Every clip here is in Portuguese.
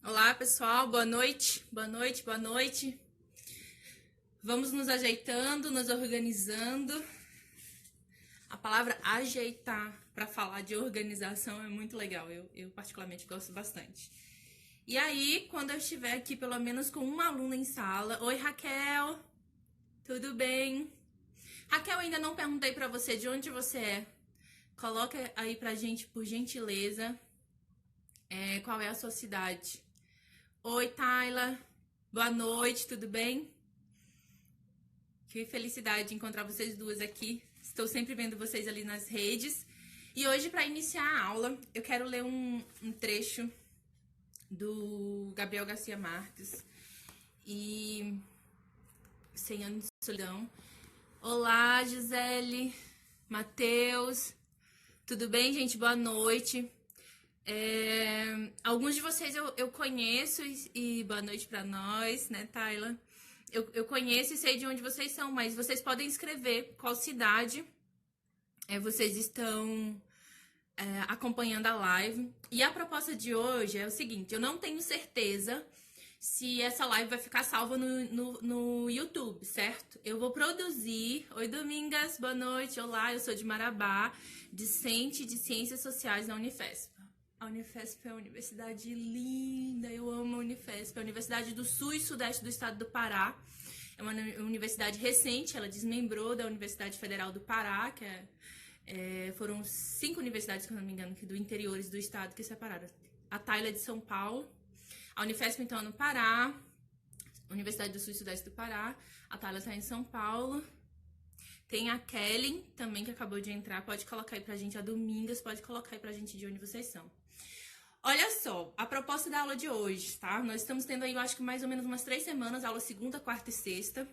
Olá, pessoal, boa noite, boa noite, boa noite. Vamos nos ajeitando, nos organizando. A palavra ajeitar para falar de organização é muito legal, eu particularmente gosto bastante. E aí, quando eu estiver aqui pelo menos com uma aluna em sala, oi Raquel, tudo bem? Raquel, ainda não perguntei para você de onde você é. Coloca aí pra gente, por gentileza, qual é a sua cidade. Oi, Tayla. Boa noite, tudo bem? Que felicidade de encontrar vocês duas aqui. Estou sempre vendo vocês ali nas redes. E hoje, para iniciar a aula, eu quero ler um trecho do Gabriel Garcia Marques e 100 anos de solidão. Olá, Gisele, Matheus. Tudo bem, gente? Boa noite. Alguns de vocês eu conheço e boa noite pra nós, né, Tayla? Eu conheço e sei de onde vocês são, mas vocês podem escrever qual cidade vocês estão acompanhando a live. E a proposta de hoje é o seguinte: eu não tenho certeza se essa live vai ficar salva no YouTube, certo? Eu vou produzir. Oi, Domingas, boa noite. Olá, eu sou de Marabá, discente de Ciências Sociais na Unifesp. A Unifesp é uma universidade linda, eu amo a Unifesp. É a Universidade do Sul e Sudeste do Estado do Pará. É uma universidade recente, ela desmembrou da Universidade Federal do Pará, que foram 5 universidades, se eu não me engano, aqui do interiores do estado que separaram. A Tayla é de São Paulo, a Unifesp então é no Pará, a Universidade do Sul e Sudeste do Pará, a Tayla está em São Paulo. Tem a Kelly também, que acabou de entrar, pode colocar aí pra gente. A Domingas, pode colocar aí pra gente de onde vocês são. Olha só, a proposta da aula de hoje, tá? Nós estamos tendo aí, eu acho que mais ou menos umas 3 semanas, aula segunda, quarta e sexta,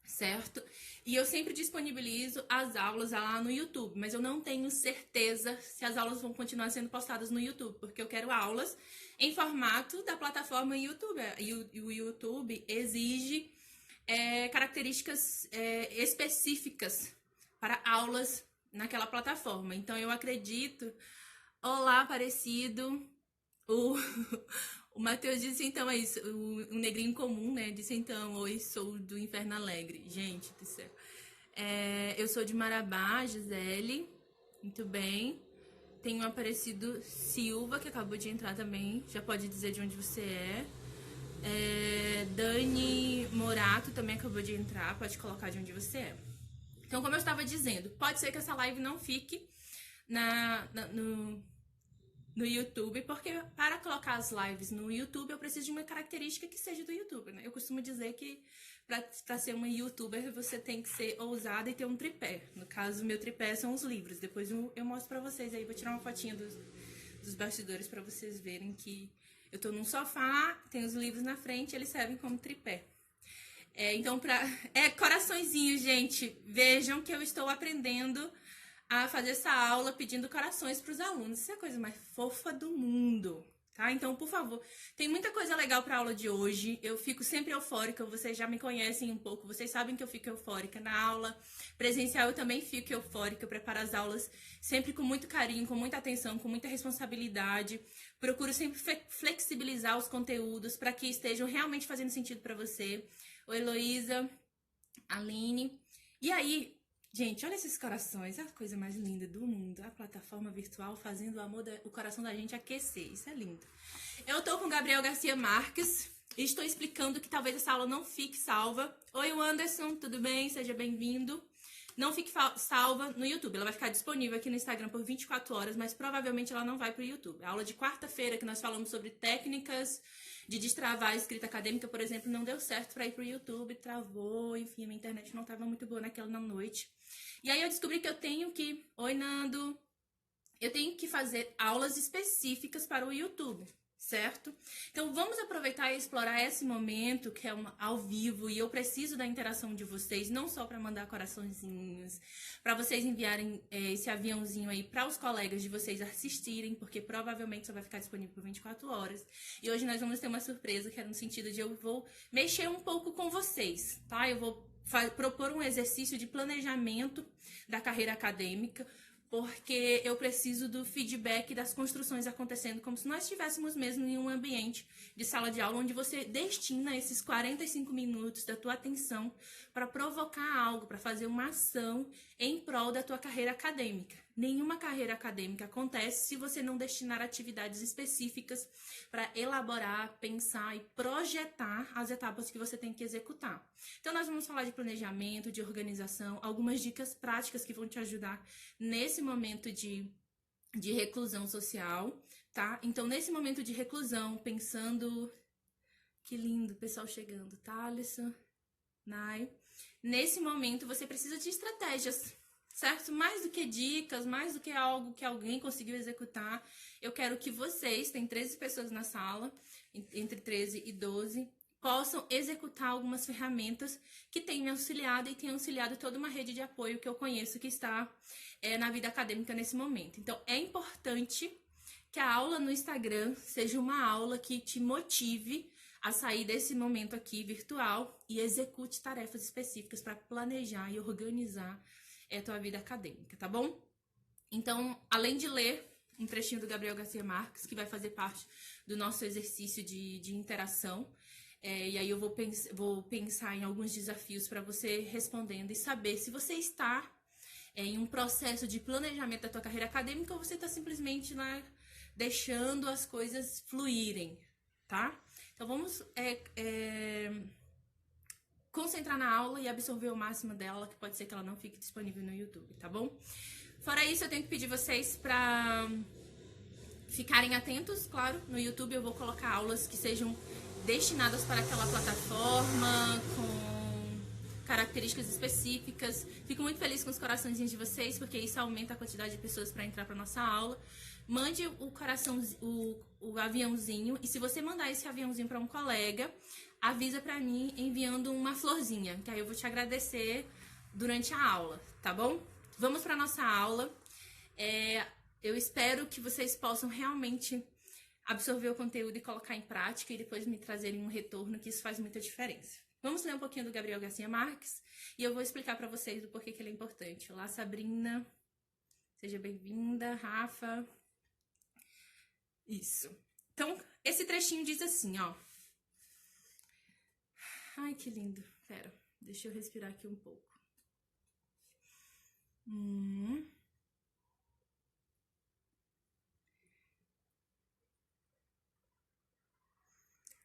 certo? E eu sempre disponibilizo as aulas lá no YouTube, mas eu não tenho certeza se as aulas vão continuar sendo postadas no YouTube, porque eu quero aulas em formato da plataforma YouTube. E o YouTube exige características específicas para aulas naquela plataforma. Então, eu acredito... Olá, Aparecido. O Matheus disse, então, é isso. O negrinho comum, né? Disse, então, oi, sou do Inferno Alegre. Gente do céu. Eu sou de Marabá, Gisele. Muito bem. Tem o Aparecido Silva, que acabou de entrar também. Já pode dizer de onde você é. Dani Morato também acabou de entrar. Pode colocar de onde você é. Então, como eu estava dizendo, pode ser que essa live não fique no YouTube, porque para colocar as lives no YouTube eu preciso de uma característica que seja do YouTube, né? Eu costumo dizer que para ser uma youtuber você tem que ser ousada e ter um tripé. No caso, o meu tripé são os livros. Depois eu mostro para vocês aí, vou tirar uma fotinha dos bastidores para vocês verem que eu tô num sofá, tem os livros na frente, eles servem como tripé. Então, coraçõezinhos, gente. Vejam que eu estou aprendendo a fazer essa aula pedindo corações para os alunos. Isso é a coisa mais fofa do mundo, tá? Então, por favor, tem muita coisa legal para a aula de hoje. Eu fico sempre eufórica, vocês já me conhecem um pouco, vocês sabem que eu fico eufórica na aula presencial. Eu também fico eufórica, eu preparo as aulas sempre com muito carinho, com muita atenção, com muita responsabilidade. Procuro sempre flexibilizar os conteúdos para que estejam realmente fazendo sentido para você. Oi, Heloísa, Aline. E aí, gente, olha esses corações, é a coisa mais linda do mundo. A plataforma virtual fazendo o coração da gente aquecer, isso é lindo. Eu tô com o Gabriel Garcia Marques e estou explicando que talvez essa aula não fique salva. Oi, Anderson, tudo bem? Seja bem-vindo. Não fique salva no YouTube, ela vai ficar disponível aqui no Instagram por 24 horas, mas provavelmente ela não vai pro YouTube. A aula de quarta-feira que nós falamos sobre técnicas de destravar a escrita acadêmica, por exemplo, não deu certo para ir pro YouTube, travou, enfim, a minha internet não estava muito boa naquela noite. E aí eu descobri que eu tenho que... Oi, Nando! Eu tenho que fazer aulas específicas para o YouTube, certo? Então, vamos aproveitar e explorar esse momento que é ao vivo, e eu preciso da interação de vocês, não só para mandar coraçõezinhos, para vocês enviarem esse aviãozinho aí para os colegas de vocês assistirem, porque provavelmente só vai ficar disponível por 24 horas. E hoje nós vamos ter uma surpresa, que é no sentido de eu vou mexer um pouco com vocês, tá? Eu vou propor um exercício de planejamento da carreira acadêmica, porque eu preciso do feedback das construções acontecendo como se nós estivéssemos mesmo em um ambiente de sala de aula, onde você destina esses 45 minutos da tua atenção para provocar algo, para fazer uma ação em prol da tua carreira acadêmica. Nenhuma carreira acadêmica acontece se você não destinar atividades específicas para elaborar, pensar e projetar as etapas que você tem que executar. Então, nós vamos falar de planejamento, de organização, algumas dicas práticas que vão te ajudar nesse momento de reclusão social, tá? Então, nesse momento de reclusão, pensando... Que lindo, pessoal chegando, tá, Alisson? Nai. Nesse momento, você precisa de estratégias, certo? Mais do que dicas, mais do que algo que alguém conseguiu executar. Eu quero que vocês, tem 13 pessoas na sala, entre 13 e 12, possam executar algumas ferramentas que têm me auxiliado e têm auxiliado toda uma rede de apoio que eu conheço que está na vida acadêmica nesse momento. Então, é importante que a aula no Instagram seja uma aula que te motive a sair desse momento aqui virtual e execute tarefas específicas para planejar e organizar a tua vida acadêmica, tá bom? Então, além de ler um trechinho do Gabriel Garcia Marques, que vai fazer parte do nosso exercício de interação, e aí eu vou pensar em alguns desafios para você respondendo e saber se você está em um processo de planejamento da tua carreira acadêmica ou você está simplesmente lá deixando as coisas fluírem, tá? Então, vamos concentrar na aula e absorver o máximo dela, que pode ser que ela não fique disponível no YouTube, tá bom? Fora isso, eu tenho que pedir vocês para ficarem atentos, claro, no YouTube eu vou colocar aulas que sejam destinadas para aquela plataforma, com características específicas. Fico muito feliz com os coraçõezinhos de vocês, porque isso aumenta a quantidade de pessoas para entrar para nossa aula. Mande o coração, o aviãozinho, e se você mandar esse aviãozinho para um colega, avisa para mim enviando uma florzinha, que aí eu vou te agradecer durante a aula, tá bom? Vamos para nossa aula. Eu espero que vocês possam realmente absorver o conteúdo e colocar em prática e depois me trazerem um retorno, que isso faz muita diferença. Vamos ler um pouquinho do Gabriel Garcia Marques e eu vou explicar para vocês do porquê que ele é importante. Olá, Sabrina. Seja bem-vinda, Rafa. Isso. Então, esse trechinho diz assim, ó. Ai, que lindo. Pera, deixa eu respirar aqui um pouco.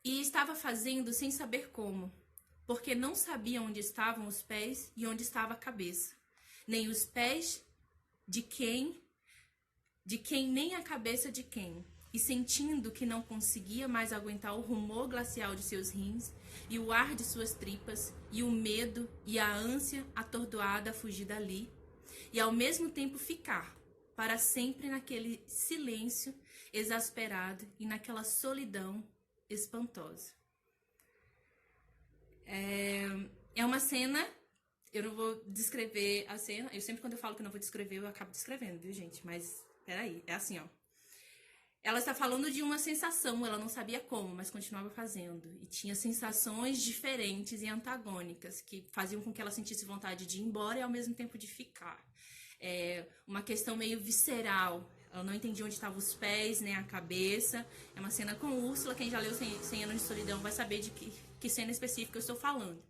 E estava fazendo sem saber como, porque não sabia onde estavam os pés e onde estava a cabeça, nem os pés de quem nem a cabeça de quem. E sentindo que não conseguia mais aguentar o rumor glacial de seus rins, e o ar de suas tripas, e o medo e a ânsia atordoada a fugir dali, e ao mesmo tempo ficar, para sempre naquele silêncio exasperado e naquela solidão espantosa. É uma cena, eu não vou descrever a cena, eu sempre quando eu falo que não vou descrever, eu acabo descrevendo, viu, gente? Mas, peraí, é assim, ó. Ela está falando de uma sensação, ela não sabia como, mas continuava fazendo. E tinha sensações diferentes e antagônicas, que faziam com que ela sentisse vontade de ir embora e ao mesmo tempo de ficar. Uma questão meio visceral. Ela não entendia onde estavam os pés, nem a cabeça. É uma cena com Úrsula, quem já leu 100 Anos de Solidão vai saber de que cena específica eu estou falando.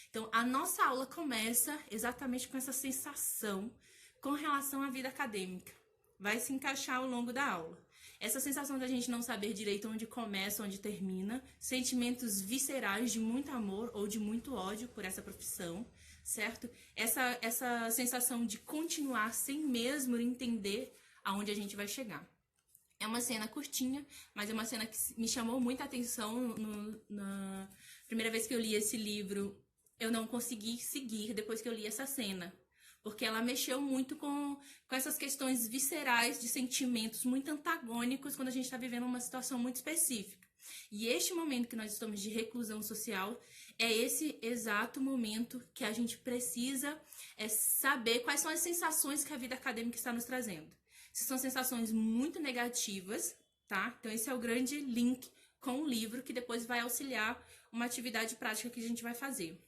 Então, a nossa aula começa exatamente com essa sensação com relação à vida acadêmica. Vai se encaixar ao longo da aula. Essa sensação da gente não saber direito onde começa, onde termina, sentimentos viscerais de muito amor ou de muito ódio por essa profissão, certo? Essa sensação de continuar sem mesmo entender aonde a gente vai chegar. É uma cena curtinha, mas é uma cena que me chamou muita atenção na primeira vez que eu li esse livro. Eu não consegui seguir depois que eu li essa cena, porque ela mexeu muito com essas questões viscerais de sentimentos muito antagônicos quando a gente está vivendo uma situação muito específica. E este momento que nós estamos de reclusão social é esse exato momento que a gente precisa saber quais são as sensações que a vida acadêmica está nos trazendo. Se são sensações muito negativas, tá? Então esse é o grande link com o livro que depois vai auxiliar uma atividade prática que a gente vai fazer.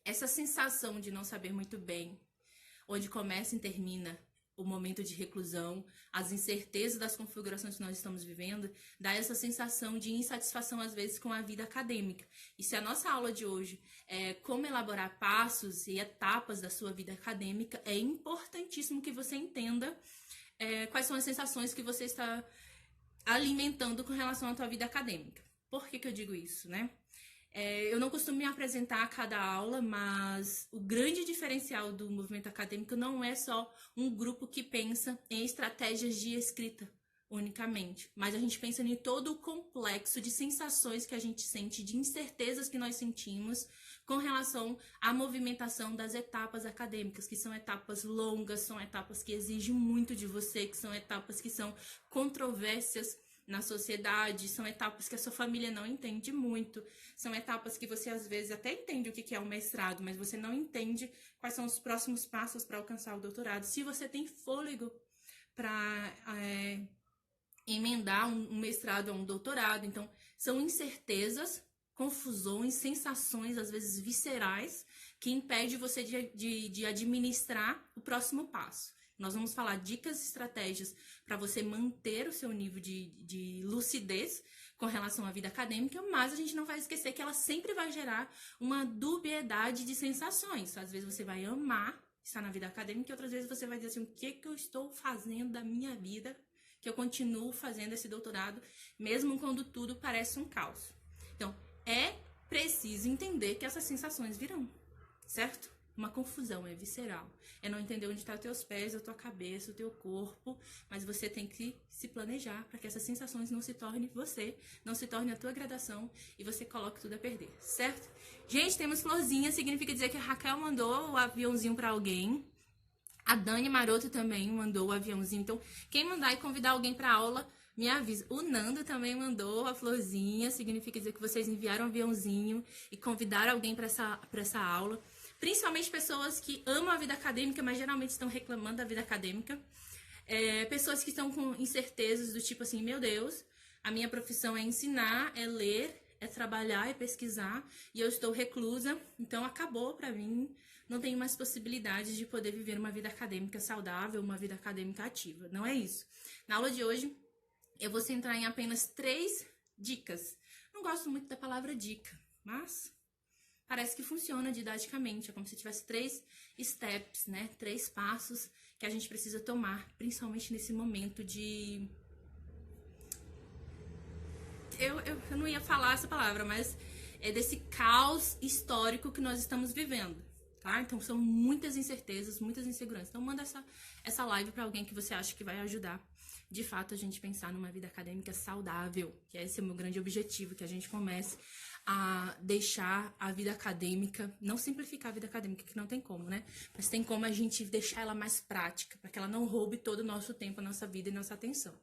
Essa sensação de não saber muito bem onde começa e termina o momento de reclusão, as incertezas das configurações que nós estamos vivendo, dá essa sensação de insatisfação, às vezes, com a vida acadêmica. E se a nossa aula de hoje é como elaborar passos e etapas da sua vida acadêmica, é importantíssimo que você entenda quais são as sensações que você está alimentando com relação à tua vida acadêmica. Por que eu digo isso, né? Eu não costumo me apresentar a cada aula, mas o grande diferencial do movimento acadêmico não é só um grupo que pensa em estratégias de escrita unicamente, mas a gente pensa em todo o complexo de sensações que a gente sente, de incertezas que nós sentimos com relação à movimentação das etapas acadêmicas, que são etapas longas, são etapas que exigem muito de você, que são etapas que são controvérsias na sociedade, são etapas que a sua família não entende muito, são etapas que você às vezes até entende o que é o mestrado, mas você não entende quais são os próximos passos para alcançar o doutorado. Se você tem fôlego para emendar um mestrado a um doutorado, então são incertezas, confusões, sensações às vezes viscerais que impede você de administrar o próximo passo. Nós vamos falar dicas e estratégias para você manter o seu nível de lucidez com relação à vida acadêmica, mas a gente não vai esquecer que ela sempre vai gerar uma dubiedade de sensações. Às vezes você vai amar estar na vida acadêmica e outras vezes você vai dizer assim, o que eu estou fazendo da minha vida, que eu continuo fazendo esse doutorado, mesmo quando tudo parece um caos. Então, é preciso entender que essas sensações virão, certo? Uma confusão, é visceral. É não entender onde estão os teus pés, a tua cabeça, o teu corpo, mas você tem que se planejar para que essas sensações não se tornem você, não se tornem a tua graduação e você coloque tudo a perder, certo? Gente, temos florzinha, significa dizer que a Raquel mandou o aviãozinho para alguém. A Dani Maroto também mandou o aviãozinho. Então, quem mandar e convidar alguém para aula, me avisa. O Nando também mandou a florzinha, significa dizer que vocês enviaram um aviãozinho e convidaram alguém para essa aula. Principalmente pessoas que amam a vida acadêmica, mas geralmente estão reclamando da vida acadêmica. Pessoas que estão com incertezas do tipo assim, meu Deus, a minha profissão é ensinar, é ler, é trabalhar, é pesquisar, e eu estou reclusa, então acabou para mim, não tenho mais possibilidade de poder viver uma vida acadêmica saudável, uma vida acadêmica ativa. Não é isso. Na aula de hoje, eu vou centrar em apenas 3 dicas. Não gosto muito da palavra dica, mas parece que funciona didaticamente, é como se tivesse 3 steps, né? 3 passos que a gente precisa tomar, principalmente nesse momento de... Eu não ia falar essa palavra, mas é desse caos histórico que nós estamos vivendo, tá? Então são muitas incertezas, muitas inseguranças. Então manda essa live para alguém que você acha que vai ajudar, de fato, a gente pensar numa vida acadêmica saudável, que esse é o meu grande objetivo, que a gente comece a deixar a vida acadêmica, não simplificar a vida acadêmica, que não tem como, né? Mas tem como a gente deixar ela mais prática, para que ela não roube todo o nosso tempo, a nossa vida e nossa atenção.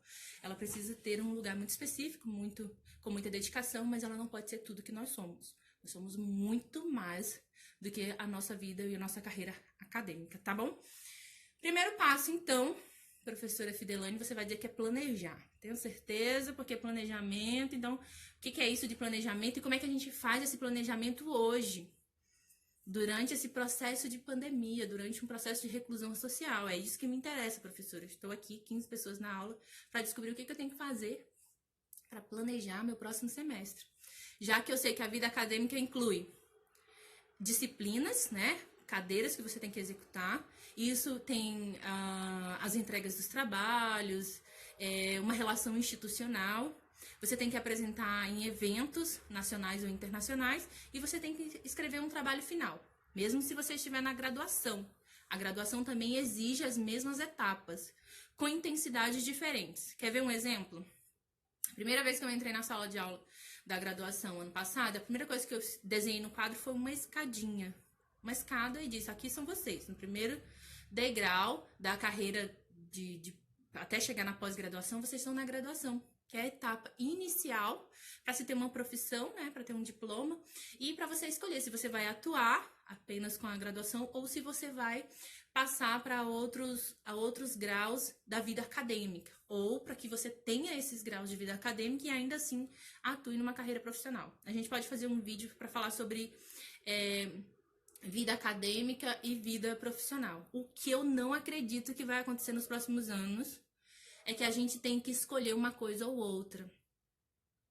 Ela precisa ter um lugar muito específico, com muita dedicação, mas ela não pode ser tudo que nós somos. Nós somos muito mais do que a nossa vida e a nossa carreira acadêmica, tá bom? Primeiro passo, então, professora Fidelane, você vai dizer que é planejar. Tenho certeza, porque é planejamento. Então, o que é isso de planejamento e como é que a gente faz esse planejamento hoje, durante esse processo de pandemia, durante um processo de reclusão social? É isso que me interessa, professora. Estou aqui, 15 pessoas na aula, para descobrir o que eu tenho que fazer para planejar meu próximo semestre. Já que eu sei que a vida acadêmica inclui disciplinas, né? Cadeiras que você tem que executar. Isso tem as entregas dos trabalhos, uma relação institucional. Você tem que apresentar em eventos nacionais ou internacionais e você tem que escrever um trabalho final, mesmo se você estiver na graduação. A graduação também exige as mesmas etapas, com intensidades diferentes. Quer ver um exemplo? A primeira vez que eu entrei na sala de aula da graduação ano passado, a primeira coisa que eu desenhei no quadro foi uma escadinha. Uma escada e disse, aqui são vocês, no primeiro degrau da carreira até chegar na pós-graduação, vocês estão na graduação, que é a etapa inicial para se ter uma profissão, né, para ter um diploma, e para você escolher se você vai atuar apenas com a graduação ou se você vai passar para outros graus da vida acadêmica, ou para que você tenha esses graus de vida acadêmica e ainda assim atue numa carreira profissional. A gente pode fazer um vídeo para falar sobre vida acadêmica e vida profissional. O que eu não acredito que vai acontecer nos próximos anos é que a gente tem que escolher uma coisa ou outra.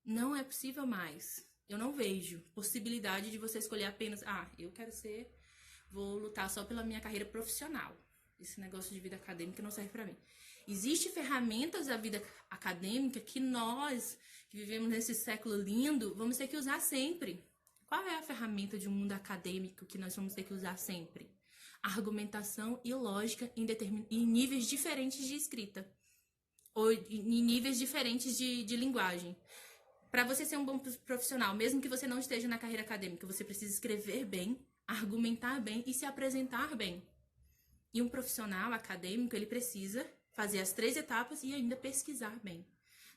Não é possível mais. Eu não vejo possibilidade de você escolher apenas, vou lutar só pela minha carreira profissional. Esse negócio de vida acadêmica não serve pra mim. Existem ferramentas da vida acadêmica que nós, que vivemos nesse século lindo, vamos ter que usar sempre. Qual é a ferramenta de um mundo acadêmico que nós vamos ter que usar sempre? Argumentação e lógica em níveis diferentes de escrita. Ou em níveis diferentes de linguagem. Para você ser um bom profissional, mesmo que você não esteja na carreira acadêmica, você precisa escrever bem, argumentar bem e se apresentar bem. E um profissional acadêmico, ele precisa fazer as 3 etapas e ainda pesquisar bem.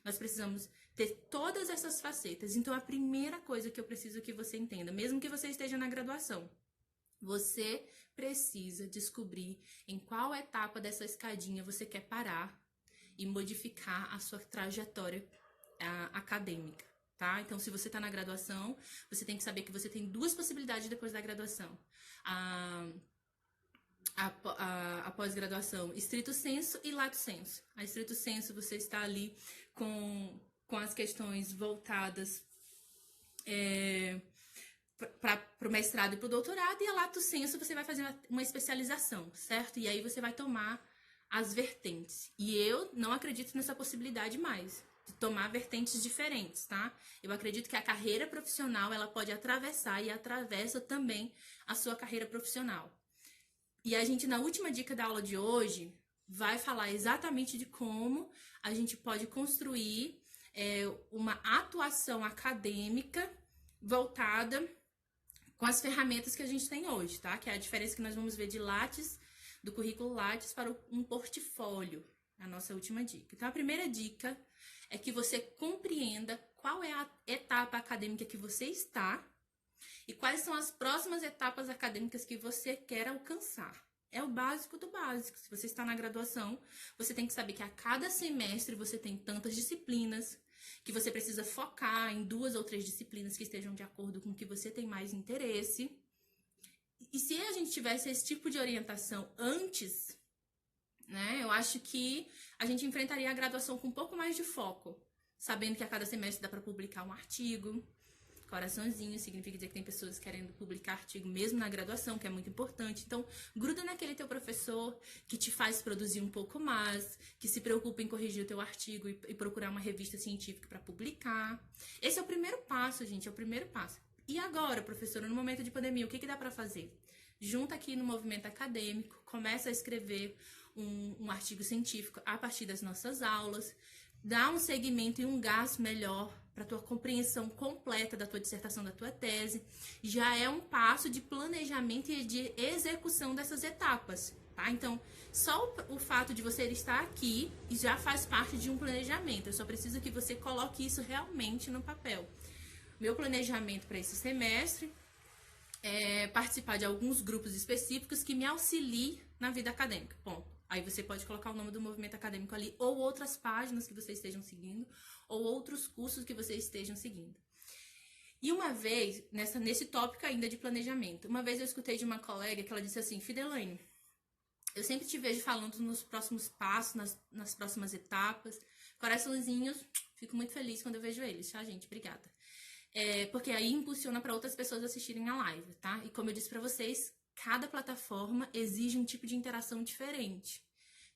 Nós precisamos ter todas essas facetas. Então, a primeira coisa que eu preciso que você entenda, mesmo que você esteja na graduação, você precisa descobrir em qual etapa dessa escadinha você quer parar e modificar a sua trajetória acadêmica, tá? Então, se você está na graduação, você tem que saber que você tem 2 possibilidades depois da graduação. A pós-graduação, estrito sensu e lato sensu. A estrito sensu, você está ali com as questões voltadas para o mestrado e para o doutorado, e a lato sensu você vai fazer uma especialização, certo? E aí você vai tomar as vertentes. E eu não acredito nessa possibilidade mais, de tomar vertentes diferentes, tá? Eu acredito que a carreira profissional, ela pode atravessar e atravessa também a sua carreira profissional. E a gente, na última dica da aula de hoje, vai falar exatamente de como a gente pode construir uma atuação acadêmica voltada com as ferramentas que a gente tem hoje, tá? Que é a diferença que nós vamos ver de Lattes, do currículo Lattes para um portfólio, a nossa última dica. Então, a primeira dica é que você compreenda qual é a etapa acadêmica que você está e quais são as próximas etapas acadêmicas que você quer alcançar. É o básico do básico. Se você está na graduação, você tem que saber que a cada semestre você tem tantas disciplinas, que você precisa focar em 2 ou 3 disciplinas que estejam de acordo com o que você tem mais interesse. E se a gente tivesse esse tipo de orientação antes, né, eu acho que a gente enfrentaria a graduação com um pouco mais de foco, sabendo que a cada semestre dá para publicar um artigo. Coraçãozinho significa dizer que tem pessoas querendo publicar artigo mesmo na graduação, que é muito importante. Então, gruda naquele teu professor que te faz produzir um pouco mais, que se preocupa em corrigir o teu artigo e procurar uma revista científica para publicar. Esse é o primeiro passo, gente, é o primeiro passo. E agora, professora, no momento de pandemia, o que dá para fazer? Junta aqui no movimento acadêmico, começa a escrever um artigo científico a partir das nossas aulas, dá um segmento e um gás melhor para a tua compreensão completa da tua dissertação, da tua tese. Já é um passo de planejamento e de execução dessas etapas, tá? Então, só o fato de você estar aqui já faz parte de um planejamento. Eu só preciso que você coloque isso realmente no papel. Meu planejamento para esse semestre é participar de alguns grupos específicos que me auxiliem na vida acadêmica, ponto. Aí você pode colocar o nome do movimento acadêmico ali, ou outras páginas que vocês estejam seguindo, ou outros cursos que vocês estejam seguindo. E uma vez, nesse tópico ainda de planejamento, uma vez eu escutei de uma colega que ela disse assim: Fidelane, eu sempre te vejo falando nos próximos passos, nas próximas etapas. Coraçãozinhos, fico muito feliz quando eu vejo eles, tá, gente? Obrigada. Porque aí impulsiona para outras pessoas assistirem a live, tá? E como eu disse para vocês, cada plataforma exige um tipo de interação diferente.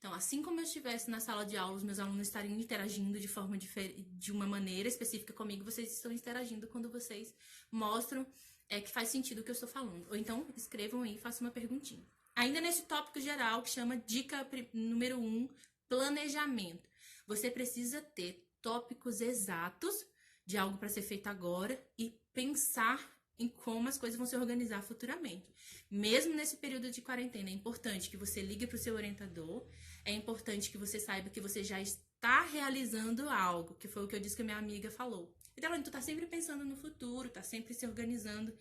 Então, assim como eu estivesse na sala de aula, os meus alunos estariam interagindo de uma maneira específica comigo, vocês estão interagindo quando vocês mostram que faz sentido o que eu estou falando. Ou então, escrevam aí e façam uma perguntinha. Ainda nesse tópico geral, que chama dica número 1, planejamento. Você precisa ter tópicos exatos de algo para ser feito agora e pensar em como as coisas vão se organizar futuramente. Mesmo nesse período de quarentena, é importante que você ligue para o seu orientador, é importante que você saiba que você já está realizando algo, que foi o que eu disse que a minha amiga falou. Então, tu tá sempre pensando no futuro, tá sempre se organizando,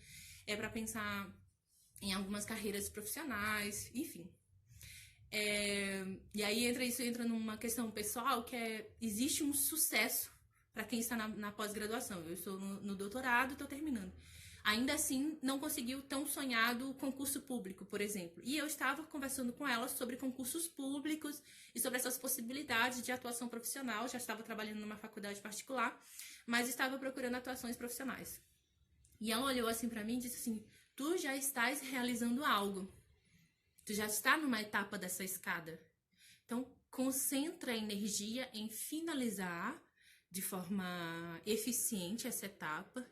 para pensar em algumas carreiras profissionais, enfim. E aí entra numa questão pessoal, que existe um sucesso para quem está na pós-graduação. Eu estou no doutorado e estou terminando. ainda assim não conseguiu tão sonhado concurso público, por exemplo. E eu estava conversando com ela sobre concursos públicos e sobre essas possibilidades de atuação profissional. Já estava trabalhando numa faculdade particular, mas estava procurando atuações profissionais. E ela olhou assim para mim e disse assim: tu já estás realizando algo. Tu já está numa etapa dessa escada. Então, concentra a energia em finalizar de forma eficiente essa etapa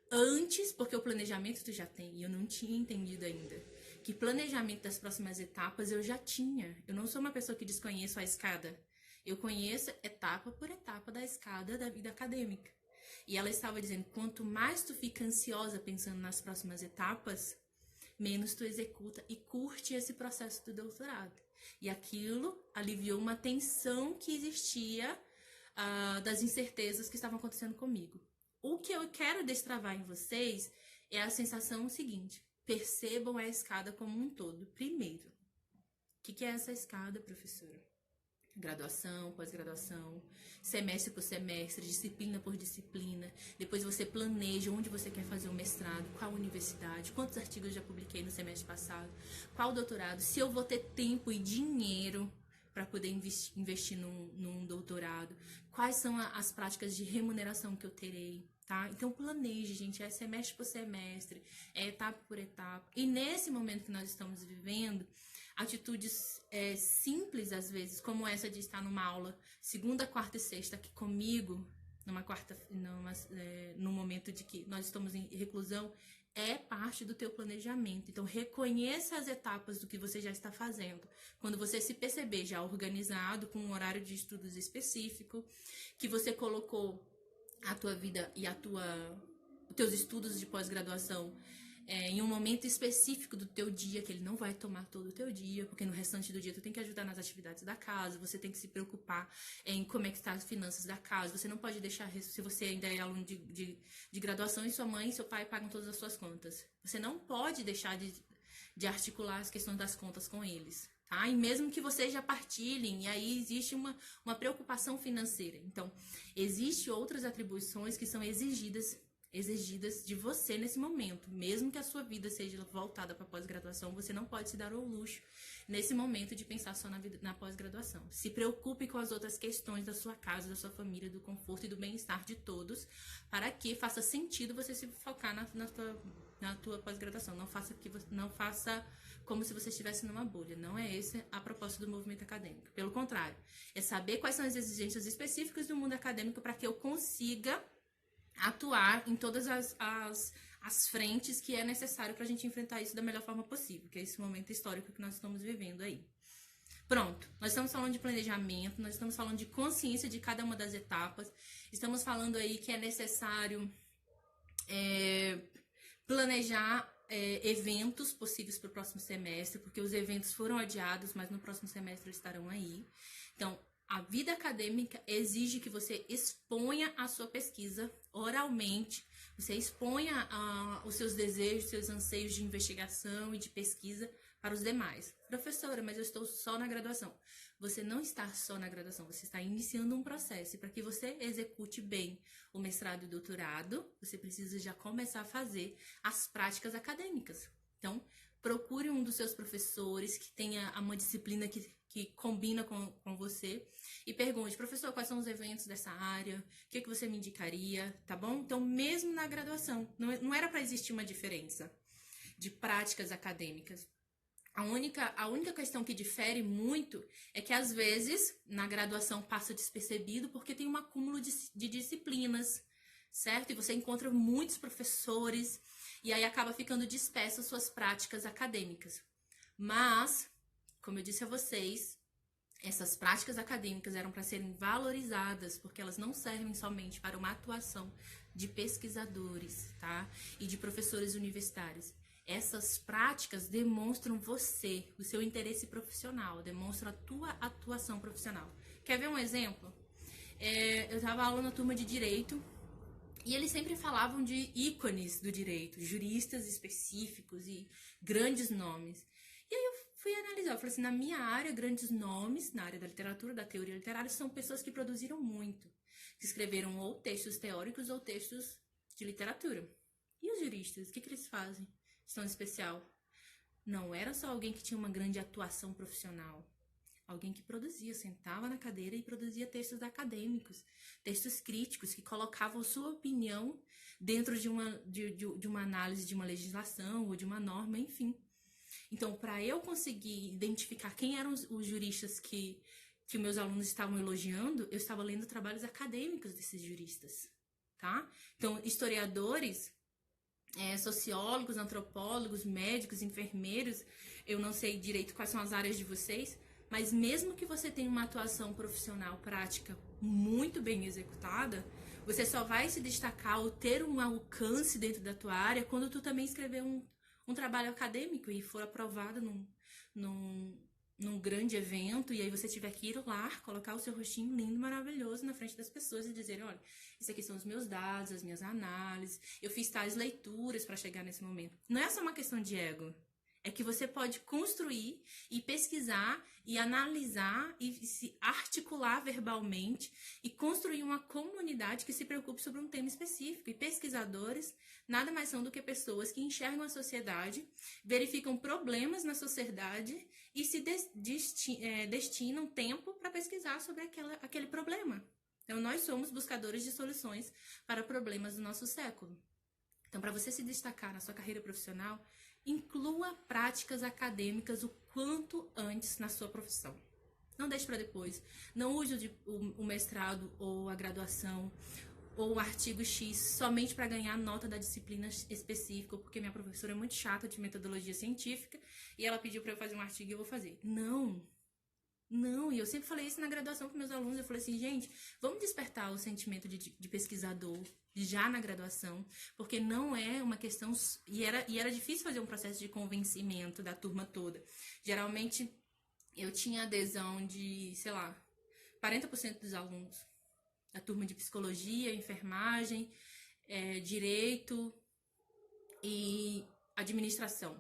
antes, porque o planejamento tu já tem, e eu não tinha entendido ainda que planejamento das próximas etapas eu já tinha. Eu não sou uma pessoa que desconheço a escada. Eu conheço etapa por etapa da escada da vida acadêmica. E ela estava dizendo, quanto mais tu fica ansiosa pensando nas próximas etapas, menos tu executa e curte esse processo do doutorado. E aquilo aliviou uma tensão que existia das incertezas que estavam acontecendo comigo. O que eu quero destravar em vocês é a sensação seguinte: percebam a escada como um todo. Primeiro, o que é essa escada, professora? Graduação, pós-graduação, semestre por semestre, disciplina por disciplina. Depois você planeja onde você quer fazer o mestrado, qual universidade, quantos artigos eu já publiquei no semestre passado, qual doutorado, se eu vou ter tempo e dinheiro para poder investir num doutorado, quais são as práticas de remuneração que eu terei, tá? Então planeje, gente, é semestre por semestre, é etapa por etapa. E nesse momento que nós estamos vivendo, atitudes simples às vezes, como essa de estar numa aula segunda, quarta e sexta aqui comigo, no momento de que nós estamos em reclusão, é parte do teu planejamento. Então reconheça as etapas do que você já está fazendo. Quando você se perceber já organizado, com um horário de estudos específico, que você colocou a tua vida e os teus estudos de pós-graduação em um momento específico do teu dia, que ele não vai tomar todo o teu dia, porque no restante do dia tu tem que ajudar nas atividades da casa, você tem que se preocupar em como é que estão as finanças da casa, você não pode deixar, se você ainda é aluno de graduação e sua mãe e seu pai pagam todas as suas contas, você não pode deixar de articular as questões das contas com eles, tá? E mesmo que vocês já partilhem, e aí existe uma preocupação financeira. Então, existem outras atribuições que são exigidas de você nesse momento. Mesmo que a sua vida seja voltada para pós-graduação, você não pode se dar ao luxo nesse momento de pensar só na pós-graduação. Se preocupe com as outras questões da sua casa, da sua família, do conforto e do bem-estar de todos, para que faça sentido você se focar na tua pós-graduação. Não faça como se você estivesse numa bolha. Não é essa a proposta do movimento acadêmico. Pelo contrário, é saber quais são as exigências específicas do mundo acadêmico para que eu consiga atuar em todas as frentes que é necessário para a gente enfrentar isso da melhor forma possível, que é esse momento histórico que nós estamos vivendo aí. Pronto, nós estamos falando de planejamento, nós estamos falando de consciência de cada uma das etapas, estamos falando aí que é necessário planejar eventos possíveis para o próximo semestre, porque os eventos foram adiados, mas no próximo semestre eles estarão aí. Então, a vida acadêmica exige que você exponha a sua pesquisa oralmente, você exponha os seus desejos, seus anseios de investigação e de pesquisa para os demais. Professora, mas eu estou só na graduação. Você não está só na graduação, você está iniciando um processo. E para que você execute bem o mestrado e o doutorado, você precisa já começar a fazer as práticas acadêmicas. Então, procure um dos seus professores que tenha uma disciplina que combina com você e pergunte, professor, quais são os eventos dessa área, o que você me indicaria, tá bom? Então, mesmo na graduação, não era para existir uma diferença de práticas acadêmicas. A única questão que difere muito é que, às vezes, na graduação passa despercebido porque tem um acúmulo de disciplinas, certo? E você encontra muitos professores e aí acaba ficando dispersa as suas práticas acadêmicas. Mas, como eu disse a vocês, essas práticas acadêmicas eram para serem valorizadas, porque elas não servem somente para uma atuação de pesquisadores, tá? E de professores universitários. Essas práticas demonstram você, o seu interesse profissional, demonstram a tua atuação profissional. Quer ver um exemplo? Eu estava aula na turma de Direito e eles sempre falavam de ícones do direito, juristas específicos e grandes nomes. E aí eu fui analisar, eu falei assim, na minha área, grandes nomes, na área da literatura, da teoria literária, são pessoas que produziram muito, que escreveram ou textos teóricos ou textos de literatura. E os juristas, o que eles fazem? Estão de especial? Não era só alguém que tinha uma grande atuação profissional. Alguém que produzia, sentava na cadeira e produzia textos acadêmicos, textos críticos, que colocavam sua opinião dentro de uma análise de uma legislação ou de uma norma, enfim. Então, para eu conseguir identificar quem eram os juristas que meus alunos estavam elogiando, eu estava lendo trabalhos acadêmicos desses juristas, tá? Então, historiadores, sociólogos, antropólogos, médicos, enfermeiros, eu não sei direito quais são as áreas de vocês, mas mesmo que você tenha uma atuação profissional prática muito bem executada, você só vai se destacar ou ter um alcance dentro da tua área quando tu também escrever um trabalho acadêmico e for aprovado num grande evento, e aí você tiver que ir lá, colocar o seu rostinho lindo, maravilhoso na frente das pessoas e dizer, olha, isso aqui são os meus dados, as minhas análises, eu fiz tais leituras para chegar nesse momento. Não é só uma questão de ego. É que você pode construir e pesquisar e analisar e se articular verbalmente e construir uma comunidade que se preocupe sobre um tema específico. E pesquisadores nada mais são do que pessoas que enxergam a sociedade, verificam problemas na sociedade e se destinam tempo para pesquisar sobre aquele problema. Então, nós somos buscadores de soluções para problemas do nosso século. Então, para você se destacar na sua carreira profissional, inclua práticas acadêmicas o quanto antes na sua profissão. Não deixe para depois. Não use o mestrado ou a graduação ou o artigo X somente para ganhar nota da disciplina específica, porque minha professora é muito chata de metodologia científica e ela pediu para eu fazer um artigo e eu vou fazer. Não, e eu sempre falei isso na graduação com meus alunos, eu falei assim, gente, vamos despertar o sentimento de pesquisador já na graduação, porque não é uma questão, e era difícil fazer um processo de convencimento da turma toda. Geralmente, eu tinha adesão de, 40% dos alunos, da turma de psicologia, enfermagem, direito e administração.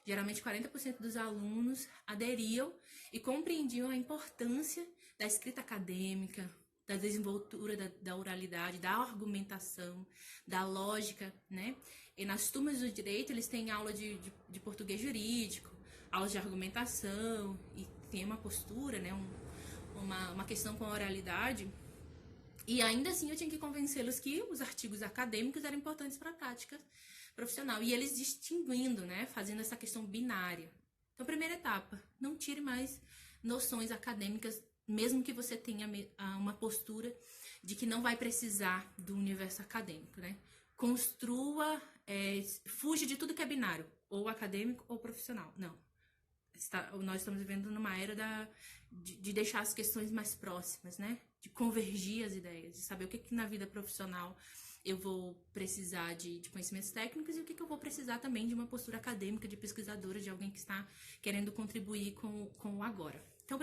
Geralmente 40% dos alunos aderiam e compreendiam a importância da escrita acadêmica, da desenvoltura da oralidade, da argumentação, da lógica, né? E nas turmas do direito eles têm aula de português jurídico, aulas de argumentação, e tem uma postura, né? Uma questão com a oralidade. E ainda assim eu tinha que convencê-los que os artigos acadêmicos eram importantes para a prática profissional. E eles distinguindo, né? Fazendo essa questão binária. Então, primeira etapa, não tire mais noções acadêmicas, mesmo que você tenha uma postura de que não vai precisar do universo acadêmico, né? Construa, fuja de tudo que é binário, ou acadêmico ou profissional. Não. Nós estamos vivendo numa era de deixar as questões mais próximas, né? De convergir as ideias, de saber o que na vida profissional eu vou precisar de conhecimentos técnicos e o que eu vou precisar também de uma postura acadêmica, de pesquisadora, de alguém que está querendo contribuir com o agora. Então,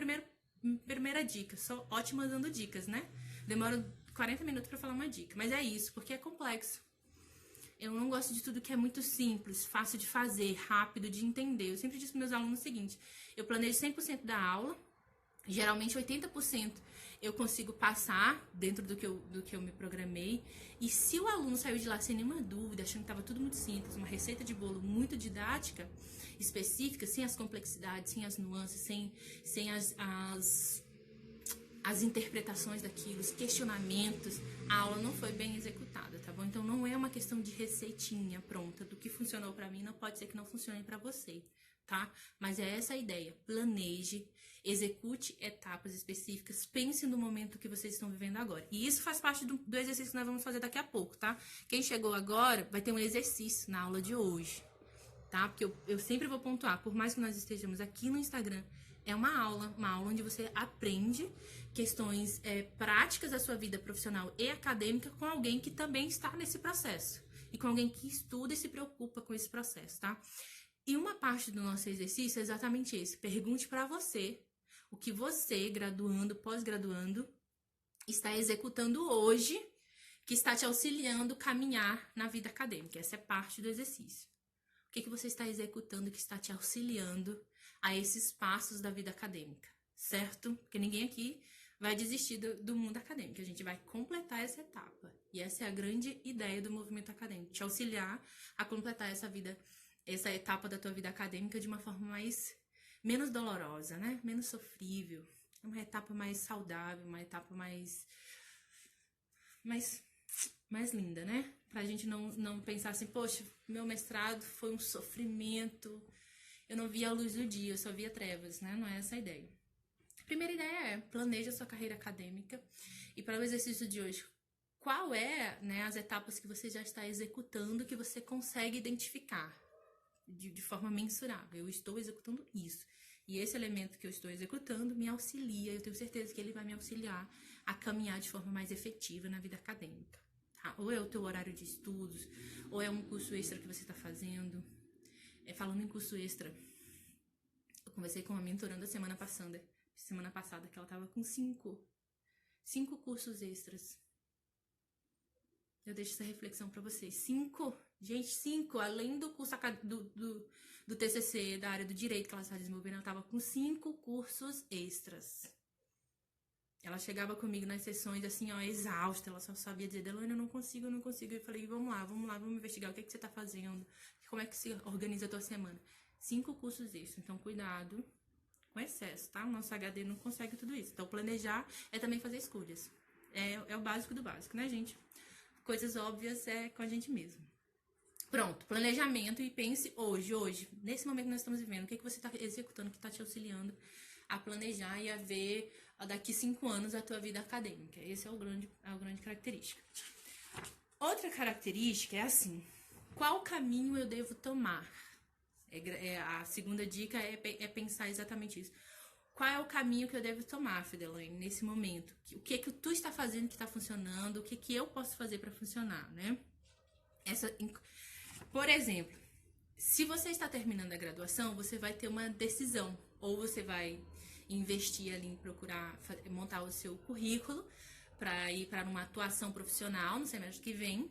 primeira dica, sou ótima dando dicas, né? Demoro 40 minutos para falar uma dica, mas é isso, porque é complexo. Eu não gosto de tudo que é muito simples, fácil de fazer, rápido de entender. Eu sempre disse para meus alunos o seguinte, eu planejo 100% da aula, geralmente 80% eu consigo passar dentro do que eu me programei. E se o aluno saiu de lá sem nenhuma dúvida, achando que estava tudo muito simples, uma receita de bolo muito didática, específica, sem as complexidades, sem as nuances, sem as interpretações daquilo, os questionamentos, a aula não foi bem executada, tá bom? Então não é uma questão de receitinha pronta, do que funcionou para mim não pode ser que não funcione para você, tá? Mas é essa a ideia, planeje, execute etapas específicas, pense no momento que vocês estão vivendo agora. E isso faz parte do exercício que nós vamos fazer daqui a pouco, tá? Quem chegou agora vai ter um exercício na aula de hoje, tá? Porque eu sempre vou pontuar, por mais que nós estejamos aqui no Instagram, é uma aula onde você aprende questões práticas da sua vida profissional e acadêmica com alguém que também está nesse processo. E com alguém que estuda e se preocupa com esse processo, tá? E uma parte do nosso exercício é exatamente esse. Pergunte para você o que você, graduando, pós-graduando, está executando hoje que está te auxiliando a caminhar na vida acadêmica. Essa é parte do exercício. O que você está executando que está te auxiliando a esses passos da vida acadêmica, certo? Porque ninguém aqui vai desistir do mundo acadêmico. A gente vai completar essa etapa. E essa é a grande ideia do movimento acadêmico, te auxiliar a completar essa etapa da tua vida acadêmica de uma forma menos dolorosa, né? Menos sofrível, uma etapa mais saudável, uma etapa mais linda, né? Pra gente não pensar assim, poxa, meu mestrado foi um sofrimento, eu não via a luz do dia, eu só via trevas, né? Não é essa a ideia. A primeira ideia é, planeja a sua carreira acadêmica. E para o exercício de hoje, qual é, né, as etapas que você já está executando que você consegue identificar de forma mensurável? Eu estou executando isso. E esse elemento que eu estou executando me auxilia, eu tenho certeza que ele vai me auxiliar a caminhar de forma mais efetiva na vida acadêmica. Tá? Ou é o teu horário de estudos, ou é um curso extra que você está fazendo. Falando em curso extra, eu conversei com uma mentoranda semana passada, que ela estava com 5 cursos extras. Eu deixo essa reflexão para vocês. 5, gente, 5, além do curso do TCC, da área do direito que ela está desenvolvendo, ela estava com 5 cursos extras. Ela chegava comigo nas sessões assim, ó, exausta, ela só sabia dizer, Delane, eu não consigo. Eu falei, vamos lá, vamos investigar o que você tá fazendo, como é que se organiza a tua semana. 5 cursos extras, então cuidado com excesso, tá? O nosso HD não consegue tudo isso. Então planejar é também fazer escolhas. É o básico do básico, né, gente? Coisas óbvias é com a gente mesmo. Pronto, planejamento, e pense hoje, nesse momento que nós estamos vivendo, o que você está executando que está te auxiliando a planejar e a ver daqui 5 anos a tua vida acadêmica. Esse é a grande característica. Outra característica é assim, qual caminho eu devo tomar? A segunda dica é pensar exatamente isso. Qual é o caminho que eu devo tomar, Fidelane, nesse momento? O que tu está fazendo que está funcionando? O que eu posso fazer para funcionar, né? Por exemplo, se você está terminando a graduação, você vai ter uma decisão. Ou você vai investir ali em procurar montar o seu currículo para ir para uma atuação profissional no semestre que vem.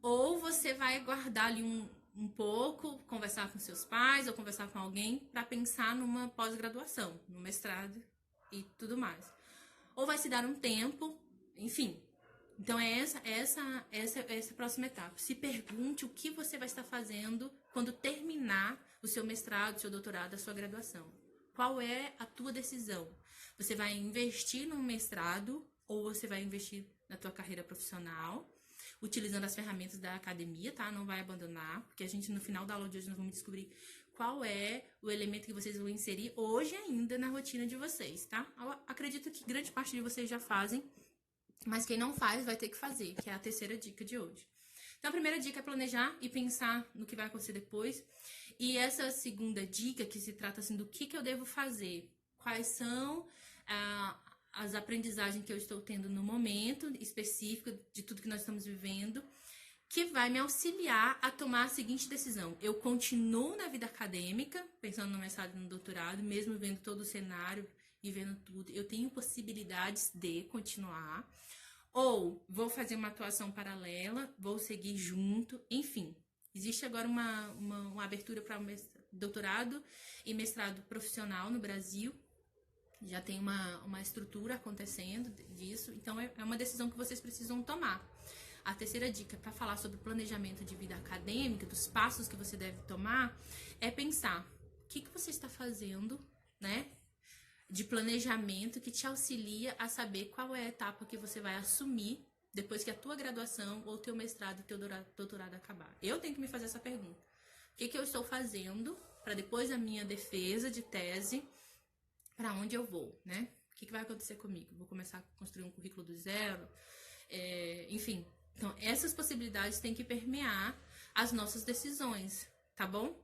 Ou você vai guardar ali um pouco, conversar com seus pais ou conversar com alguém para pensar numa pós-graduação, no mestrado e tudo mais. Ou vai se dar um tempo, enfim. Então é essa a próxima etapa. Se pergunte o que você vai estar fazendo quando terminar o seu mestrado, o seu doutorado, a sua graduação. Qual é a tua decisão? Você vai investir no mestrado ou você vai investir na tua carreira profissional, utilizando as ferramentas da academia, tá? Não vai abandonar, porque a gente no final da aula de hoje nós vamos descobrir qual é o elemento que vocês vão inserir hoje ainda na rotina de vocês, tá? Eu acredito que grande parte de vocês já fazem, mas quem não faz vai ter que fazer, que é a terceira dica de hoje. Então, a primeira dica é planejar e pensar no que vai acontecer depois. E essa segunda dica, que se trata assim do que eu devo fazer, quais são as aprendizagens que eu estou tendo no momento específico de tudo que nós estamos vivendo, que vai me auxiliar a tomar a seguinte decisão. Eu continuo na vida acadêmica, pensando no mestrado e no doutorado, mesmo vendo todo o cenário e vendo tudo, eu tenho possibilidades de continuar, ou vou fazer uma atuação paralela, vou seguir junto, enfim. Existe agora uma abertura para doutorado e mestrado profissional no Brasil, já tem uma estrutura acontecendo disso, então é uma decisão que vocês precisam tomar. A terceira dica para falar sobre planejamento de vida acadêmica, dos passos que você deve tomar, é pensar o que você está fazendo, né, de planejamento que te auxilia a saber qual é a etapa que você vai assumir depois que a tua graduação ou teu mestrado e teu doutorado acabar. Eu tenho que me fazer essa pergunta. O que eu estou fazendo para depois da minha defesa de tese, para onde eu vou, né? O que vai acontecer comigo? Vou começar a construir um currículo do zero? Enfim, então essas possibilidades têm que permear as nossas decisões, tá bom?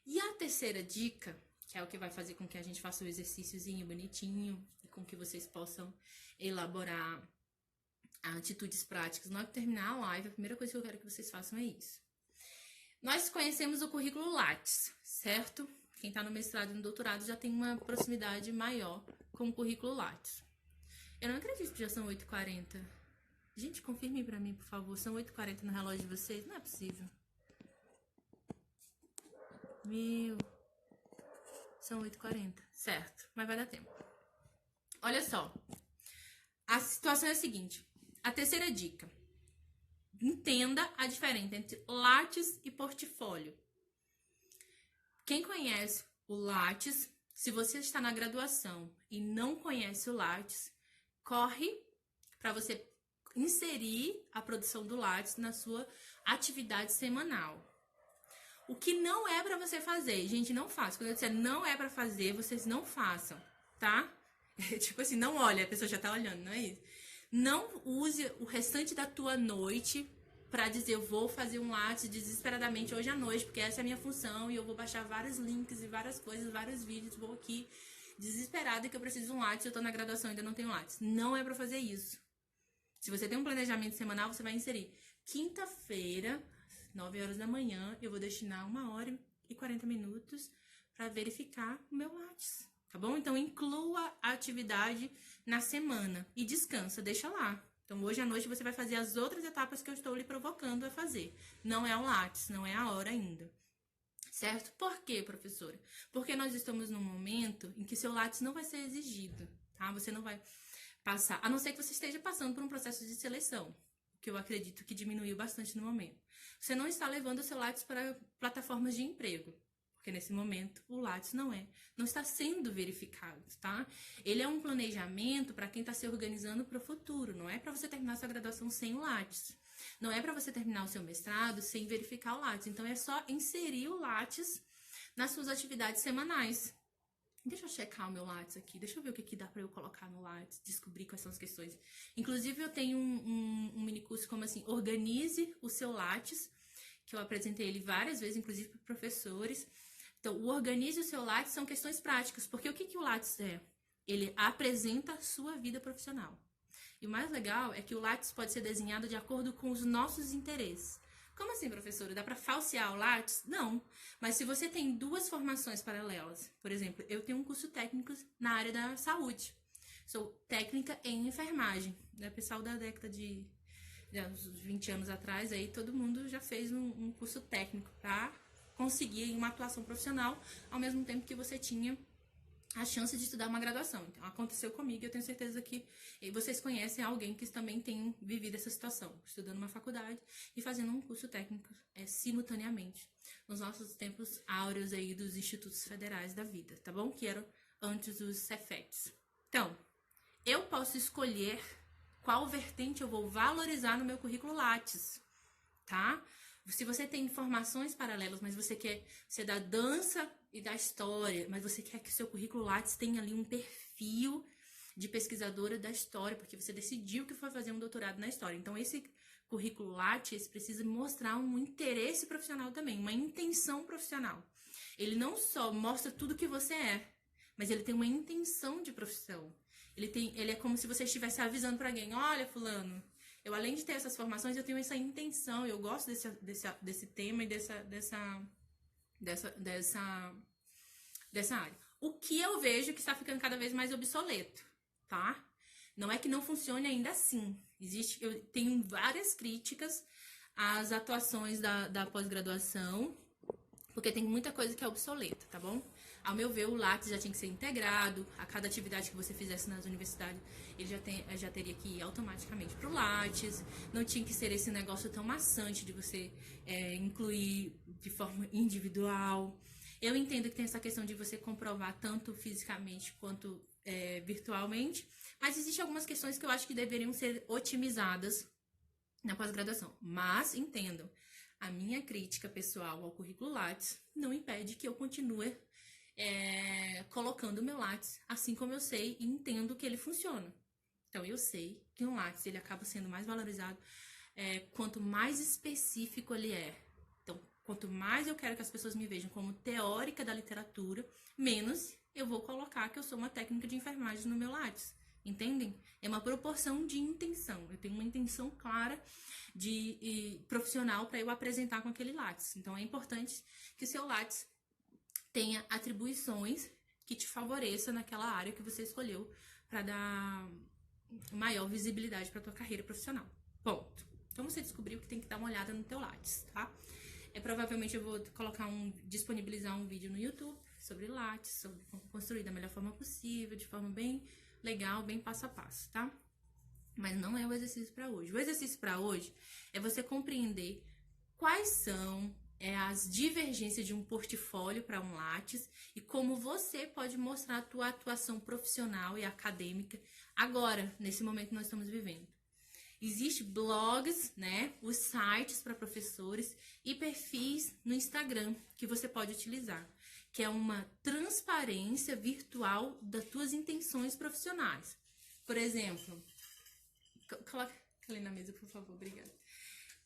E a terceira dica, que é o que vai fazer com que a gente faça um exercíciozinho bonitinho e com que vocês possam elaborar atitudes práticas. Na hora de terminar a live, a primeira coisa que eu quero que vocês façam é isso. Nós conhecemos o currículo Lattes, certo? Quem está no mestrado e no doutorado já tem uma proximidade maior com o currículo Lattes. Eu não acredito que já são 8h40. Gente, confirme pra mim, por favor. São 8h40 no relógio de vocês? Não é possível. São 8h40. Certo, mas vai dar tempo. Olha só. A situação é a seguinte. A terceira dica. entenda a diferença entre Lattes e portfólio. Quem conhece o Lattes, se você está na graduação e não conhece o Lattes, corre para você inserir a produção do Lattes na sua atividade semanal. O que não é para você fazer, gente, não faça. Quando eu disser não é para fazer, vocês não façam, tá? Tipo assim, não olha, a pessoa já tá olhando, não é isso? Não use o restante da tua noite pra dizer, eu vou fazer um Lattes desesperadamente hoje à noite, porque essa é a minha função e eu vou baixar vários links e várias coisas, vários vídeos, vou aqui desesperada que eu preciso de um Lattes, eu tô na graduação e ainda não tenho Lattes. Não é pra fazer isso. Se você tem um planejamento semanal, você vai inserir quinta-feira, 9 horas da manhã, eu vou destinar 1 hora e 40 minutos pra verificar o meu Lattes. Tá bom? Então, inclua a atividade na semana e descansa, deixa lá. Então, hoje à noite você vai fazer as outras etapas que eu estou lhe provocando a fazer. Não é o Lattes, não é a hora ainda. Certo? Por quê, professora? Porque nós estamos num momento em que seu Lattes não vai ser exigido, tá? Você não vai passar, a não ser que você esteja passando por um processo de seleção, que eu acredito que diminuiu bastante no momento. Você não está levando o seu Lattes para plataformas de emprego. Porque nesse momento o Lattes não está sendo verificado, tá? Ele é um planejamento para quem está se organizando para o futuro, não é para você terminar sua graduação sem o Lattes. Não é para você terminar o seu mestrado sem verificar o Lattes. Então é só inserir o Lattes nas suas atividades semanais. Deixa eu checar o meu Lattes aqui, deixa eu ver o que dá para eu colocar no Lattes, descobrir quais são as questões. Inclusive eu tenho um mini curso como assim, organize o seu Lattes, que eu apresentei ele várias vezes, inclusive para professores. Então, o organize o seu Lattes são questões práticas, porque o que o Lattes é? Ele apresenta a sua vida profissional. E o mais legal é que o Lattes pode ser desenhado de acordo com os nossos interesses. Como assim, professora? Dá para falsear o Lattes? Não. Mas se você tem 2 formações paralelas, por exemplo, eu tenho um curso técnico na área da saúde. Sou técnica em enfermagem. O pessoal da década de uns 20 anos atrás, aí todo mundo já fez um curso técnico para conseguir uma atuação profissional, ao mesmo tempo que você tinha a chance de estudar uma graduação. Então, aconteceu comigo e eu tenho certeza que vocês conhecem alguém que também tem vivido essa situação, estudando uma faculdade e fazendo um curso técnico simultaneamente, nos nossos tempos áureos aí dos institutos federais da vida, tá bom? Que eram antes dos Cefetes. Então, eu posso escolher qual vertente eu vou valorizar no meu currículo Lattes, tá? Se você tem informações paralelas, mas você quer ser da dança e da história, mas você quer que o seu currículo Lattes tenha ali um perfil de pesquisadora da história, porque você decidiu que foi fazer um doutorado na história. Então, esse currículo Lattes precisa mostrar um interesse profissional também, uma intenção profissional. Ele não só mostra tudo que você é, mas ele tem uma intenção de profissão. Ele é como se você estivesse avisando para alguém, olha, fulano, eu, além de ter essas formações, eu tenho essa intenção, eu gosto desse tema e dessa área. O que eu vejo que está ficando cada vez mais obsoleto, tá? Não é que não funcione ainda assim. Eu tenho várias críticas às atuações da pós-graduação, porque tem muita coisa que é obsoleta, tá bom? Ao meu ver, o Lattes já tinha que ser integrado, a cada atividade que você fizesse nas universidades, ele já teria que ir automaticamente pro Lattes, não tinha que ser esse negócio tão maçante de você incluir de forma individual. Eu entendo que tem essa questão de você comprovar tanto fisicamente quanto virtualmente, mas existem algumas questões que eu acho que deveriam ser otimizadas na pós-graduação. Mas, entendam, a minha crítica pessoal ao currículo Lattes não impede que eu continue colocando o meu Lattes, assim como eu sei e entendo que ele funciona. Então, eu sei que um Lattes ele acaba sendo mais valorizado quanto mais específico ele é. Então, quanto mais eu quero que as pessoas me vejam como teórica da literatura, menos eu vou colocar que eu sou uma técnica de enfermagem no meu Lattes. Entendem? É uma proporção de intenção. Eu tenho uma intenção clara de profissional para eu apresentar com aquele Lattes. Então, é importante que o seu Lattes tenha atribuições que te favoreçam naquela área que você escolheu para dar maior visibilidade para tua carreira profissional. Ponto. Então, você descobriu que tem que dar uma olhada no teu Lattes, tá? Provavelmente eu vou disponibilizar um vídeo no YouTube sobre Lattes, sobre como construir da melhor forma possível, de forma bem legal, bem passo a passo, tá? Mas não é o exercício para hoje. O exercício para hoje é você compreender quais são as divergências de um portfólio para um Lattes e como você pode mostrar a tua atuação profissional e acadêmica agora, nesse momento que nós estamos vivendo. Existem blogs, né, os sites para professores e perfis no Instagram que você pode utilizar, que é uma transparência virtual das tuas intenções profissionais. Por exemplo, coloca ali na mesa, por favor, obrigada.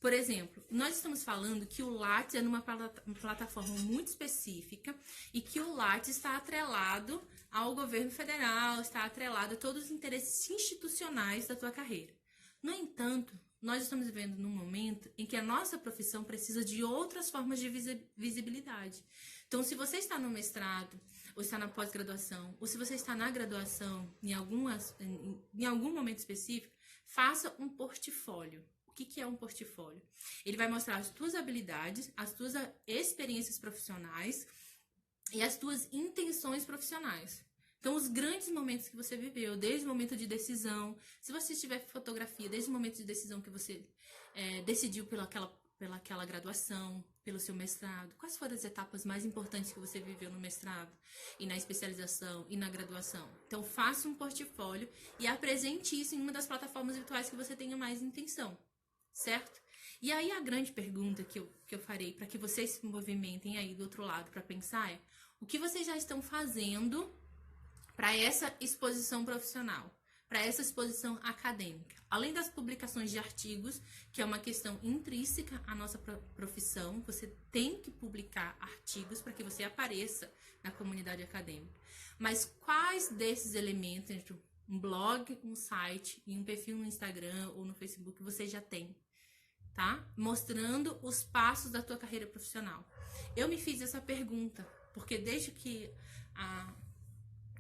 Por exemplo, nós estamos falando que o Lattes é numa plataforma muito específica e que o Lattes está atrelado ao governo federal, está atrelado a todos os interesses institucionais da tua carreira. No entanto, nós estamos vivendo num momento em que a nossa profissão precisa de outras formas de visibilidade. Então, se você está no mestrado, ou está na pós-graduação, ou se você está na graduação, em algum momento específico, faça um portfólio. O que é um portfólio? Ele vai mostrar as tuas habilidades, as tuas experiências profissionais e as tuas intenções profissionais. Então, os grandes momentos que você viveu, desde o momento de decisão, se você tiver fotografia, desde o momento de decisão que você decidiu pelaquela graduação, pelo seu mestrado, quais foram as etapas mais importantes que você viveu no mestrado, e na especialização, e na graduação. Então, faça um portfólio e apresente isso em uma das plataformas virtuais que você tenha mais intenção, certo? E aí, a grande pergunta que eu farei para que vocês se movimentem aí do outro lado para pensar é: o que vocês já estão fazendo para essa exposição profissional, para essa exposição acadêmica? Além das publicações de artigos, que é uma questão intrínseca à nossa profissão, você tem que publicar artigos para que você apareça na comunidade acadêmica. Mas quais desses elementos, entre um blog, um site e um perfil no Instagram ou no Facebook, você já tem, tá? Mostrando os passos da tua carreira profissional. Eu me fiz essa pergunta, porque desde que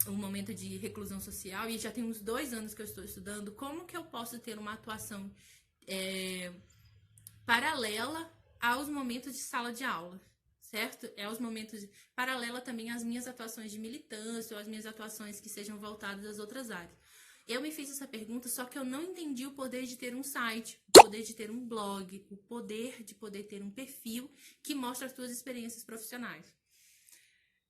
um momento de reclusão social, e já tem uns 2 anos que eu estou estudando, como que eu posso ter uma atuação paralela aos momentos de sala de aula, certo? Aos momentos paralela também às minhas atuações de militância ou às minhas atuações que sejam voltadas às outras áreas. Eu me fiz essa pergunta, só que eu não entendi o poder de ter um site, o poder de ter um blog, o poder de poder ter um perfil que mostra as suas experiências profissionais.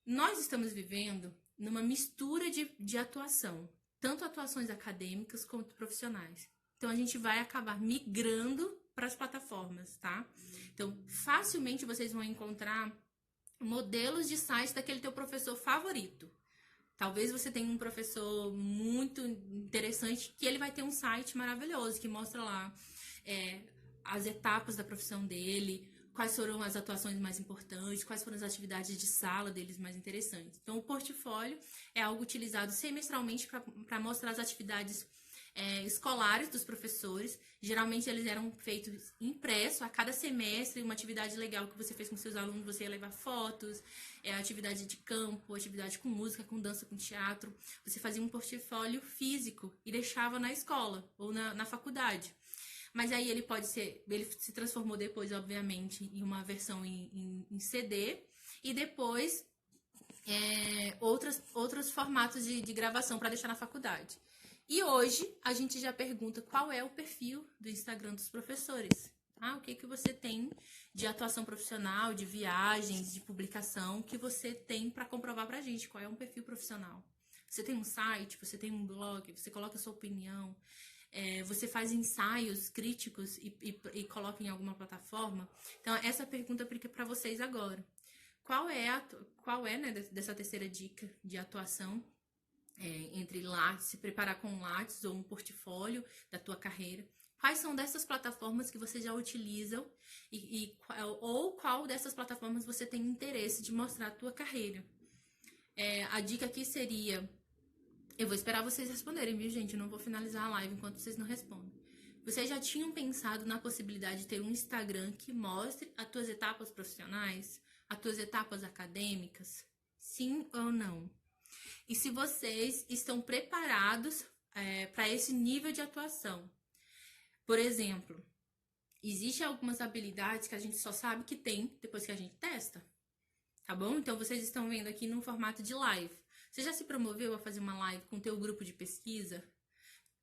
Nós estamos vivendo numa mistura de atuação, tanto atuações acadêmicas quanto profissionais. Então, a gente vai acabar migrando para as plataformas, tá? Então, facilmente vocês vão encontrar modelos de site daquele teu professor favorito. Talvez você tenha um professor muito interessante que ele vai ter um site maravilhoso que mostra lá as etapas da profissão dele, quais foram as atuações mais importantes, quais foram as atividades de sala deles mais interessantes. Então, o portfólio é algo utilizado semestralmente para mostrar as atividades escolares dos professores. Geralmente, eles eram feitos impresso a cada semestre, uma atividade legal que você fez com seus alunos, você ia levar fotos, atividade de campo, atividade com música, com dança, com teatro. Você fazia um portfólio físico e deixava na escola ou na faculdade. Mas aí ele se transformou depois, obviamente, em uma versão em CD e depois outros formatos de gravação para deixar na faculdade. E hoje a gente já pergunta qual é o perfil do Instagram dos professores. Tá? O que você tem de atuação profissional, de viagens, de publicação que você tem para comprovar para a gente qual é um perfil profissional. Você tem um site, você tem um blog, você coloca a sua opinião. Você faz ensaios críticos e coloca em alguma plataforma? Então, essa pergunta fica para vocês agora. Qual é né, dessa terceira dica de atuação entre Lattes, se preparar com um Lattes ou um portfólio da tua carreira? Quais são dessas plataformas que você já utilizam ou qual dessas plataformas você tem interesse de mostrar a tua carreira? A dica aqui seria... Eu vou esperar vocês responderem, viu, gente? Eu não vou finalizar a live enquanto vocês não respondem. Vocês já tinham pensado na possibilidade de ter um Instagram que mostre as tuas etapas profissionais, as tuas etapas acadêmicas? Sim ou não? E se vocês estão preparados para esse nível de atuação? Por exemplo, existem algumas habilidades que a gente só sabe que tem depois que a gente testa, tá bom? Então, vocês estão vendo aqui no formato de live. Você já se promoveu a fazer uma live com o teu grupo de pesquisa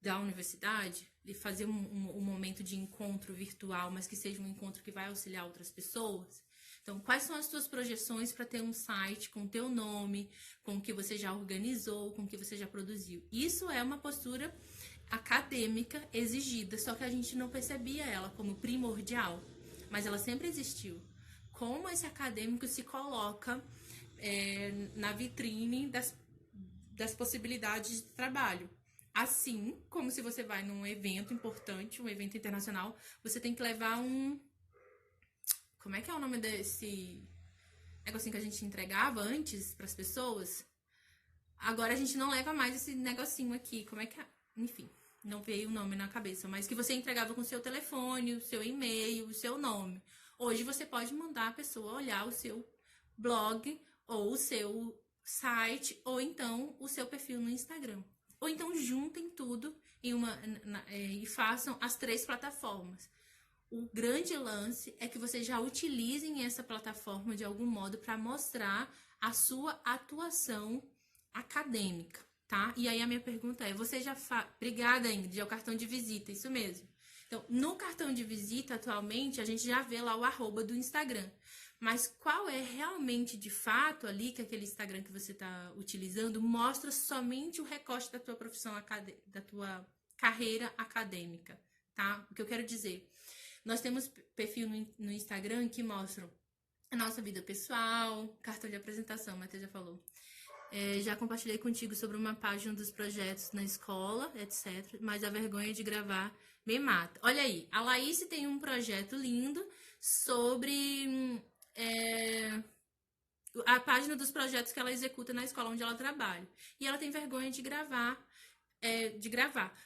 da universidade? fazer um momento de encontro virtual, mas que seja um encontro que vai auxiliar outras pessoas. Então, quais são as suas projeções para ter um site com o teu nome, com o que você já organizou, com o que você já produziu? Isso é uma postura acadêmica exigida, só que a gente não percebia ela como primordial, mas ela sempre existiu. Como esse acadêmico se coloca na vitrine das possibilidades de trabalho. Assim como se você vai num evento importante, um evento internacional, você tem que levar um... Como é que é o nome desse negocinho que a gente entregava antes para as pessoas? Agora a gente não leva mais esse negocinho aqui. Como é que é? Enfim, não veio o nome na cabeça, mas que você entregava com o seu telefone, o seu e-mail, o seu nome. Hoje você pode mandar a pessoa olhar o seu blog ou o seu site ou então o seu perfil no Instagram. Ou então juntem tudo e façam as 3 plataformas. O grande lance é que vocês já utilizem essa plataforma de algum modo para mostrar a sua atuação acadêmica, tá? E aí a minha pergunta é, você já Obrigada, Ingrid, é o cartão de visita, isso mesmo. Então, no cartão de visita, atualmente, a gente já vê lá o @ do Instagram. Mas qual é realmente, de fato, ali, que aquele Instagram que você está utilizando mostra somente o recorte da tua profissão, da tua carreira acadêmica, tá? O que eu quero dizer... Nós temos perfil no Instagram que mostram a nossa vida pessoal, cartão de apresentação, a Matheus já falou. Já compartilhei contigo sobre uma página dos projetos na escola, etc. Mas a vergonha de gravar me mata. Olha aí, a Laís tem um projeto lindo sobre a página dos projetos que ela executa na escola onde ela trabalha. E ela tem vergonha de gravar.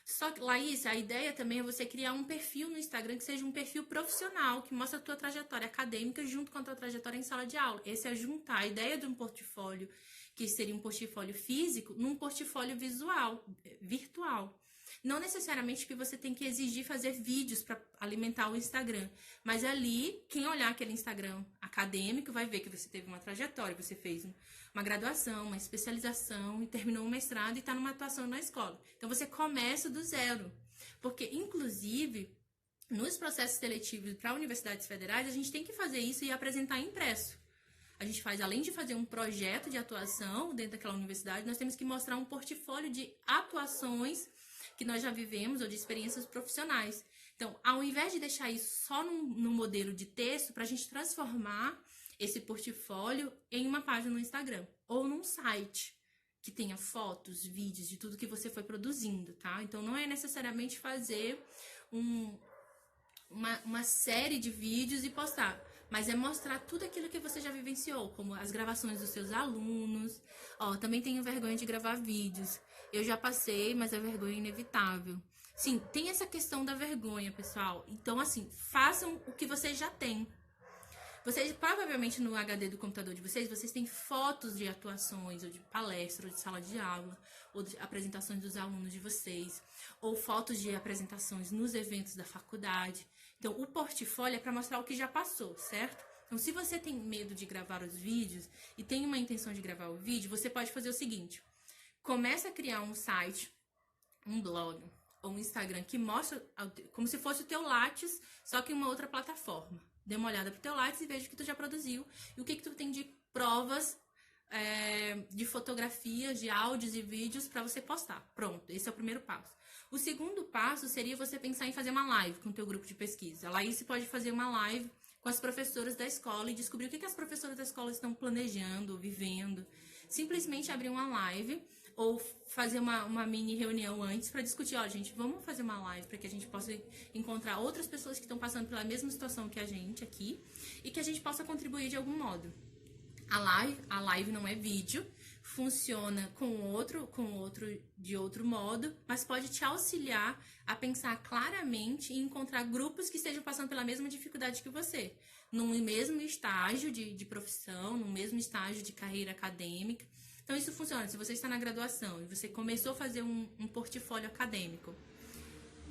Só que, Laís, a ideia também é você criar um perfil no Instagram que seja um perfil profissional, que mostra a tua trajetória acadêmica junto com a tua trajetória em sala de aula. Esse é juntar a ideia de um portfólio, que seria um portfólio físico, num portfólio virtual. Não necessariamente que você tem que exigir fazer vídeos para alimentar o Instagram, mas ali, quem olhar aquele Instagram acadêmico vai ver que você teve uma trajetória, você fez uma graduação, uma especialização e terminou um mestrado e está numa atuação na escola. Então, você começa do zero. Porque, inclusive, nos processos seletivos para universidades federais, a gente tem que fazer isso e apresentar impresso. A gente faz, além de fazer um projeto de atuação dentro daquela universidade, nós temos que mostrar um portfólio de atuações que nós já vivemos ou de experiências profissionais. Então, ao invés de deixar isso só num modelo de texto, para a gente transformar esse portfólio em uma página no Instagram ou num site que tenha fotos, vídeos de tudo que você foi produzindo, tá? Então, não é necessariamente fazer uma série de vídeos e postar, mas é mostrar tudo aquilo que você já vivenciou, como as gravações dos seus alunos. Também tenho vergonha de gravar vídeos. Eu já passei, mas a vergonha é inevitável. Sim, tem essa questão da vergonha, pessoal. Então, assim, façam o que vocês já têm. Vocês, provavelmente, no HD do computador de vocês têm fotos de atuações, ou de palestra, ou de sala de aula, ou de apresentações dos alunos de vocês, ou fotos de apresentações nos eventos da faculdade. Então, o portfólio é para mostrar o que já passou, certo? Então, se você tem medo de gravar os vídeos e tem uma intenção de gravar o vídeo, você pode fazer o seguinte. Começa a criar um site, um blog ou um Instagram que mostra como se fosse o teu Lattes, só que em uma outra plataforma. Dê uma olhada pro teu Lattes e veja o que tu já produziu e o que tu tem de provas, de fotografias, de áudios e vídeos para você postar. Pronto, esse é o primeiro passo. O segundo passo seria você pensar em fazer uma live com o teu grupo de pesquisa. A Laís pode fazer uma live com as professoras da escola e descobrir o que as professoras da escola estão planejando, vivendo. Simplesmente abrir uma live ou fazer uma mini reunião antes para discutir, gente, vamos fazer uma live para que a gente possa encontrar outras pessoas que estão passando pela mesma situação que a gente aqui e que a gente possa contribuir de algum modo. A live não é vídeo, funciona de outro modo, mas pode te auxiliar a pensar claramente e encontrar grupos que estejam passando pela mesma dificuldade que você, num mesmo estágio de profissão, num mesmo estágio de carreira acadêmica. Então, isso funciona. Se você está na graduação e você começou a fazer um portfólio acadêmico.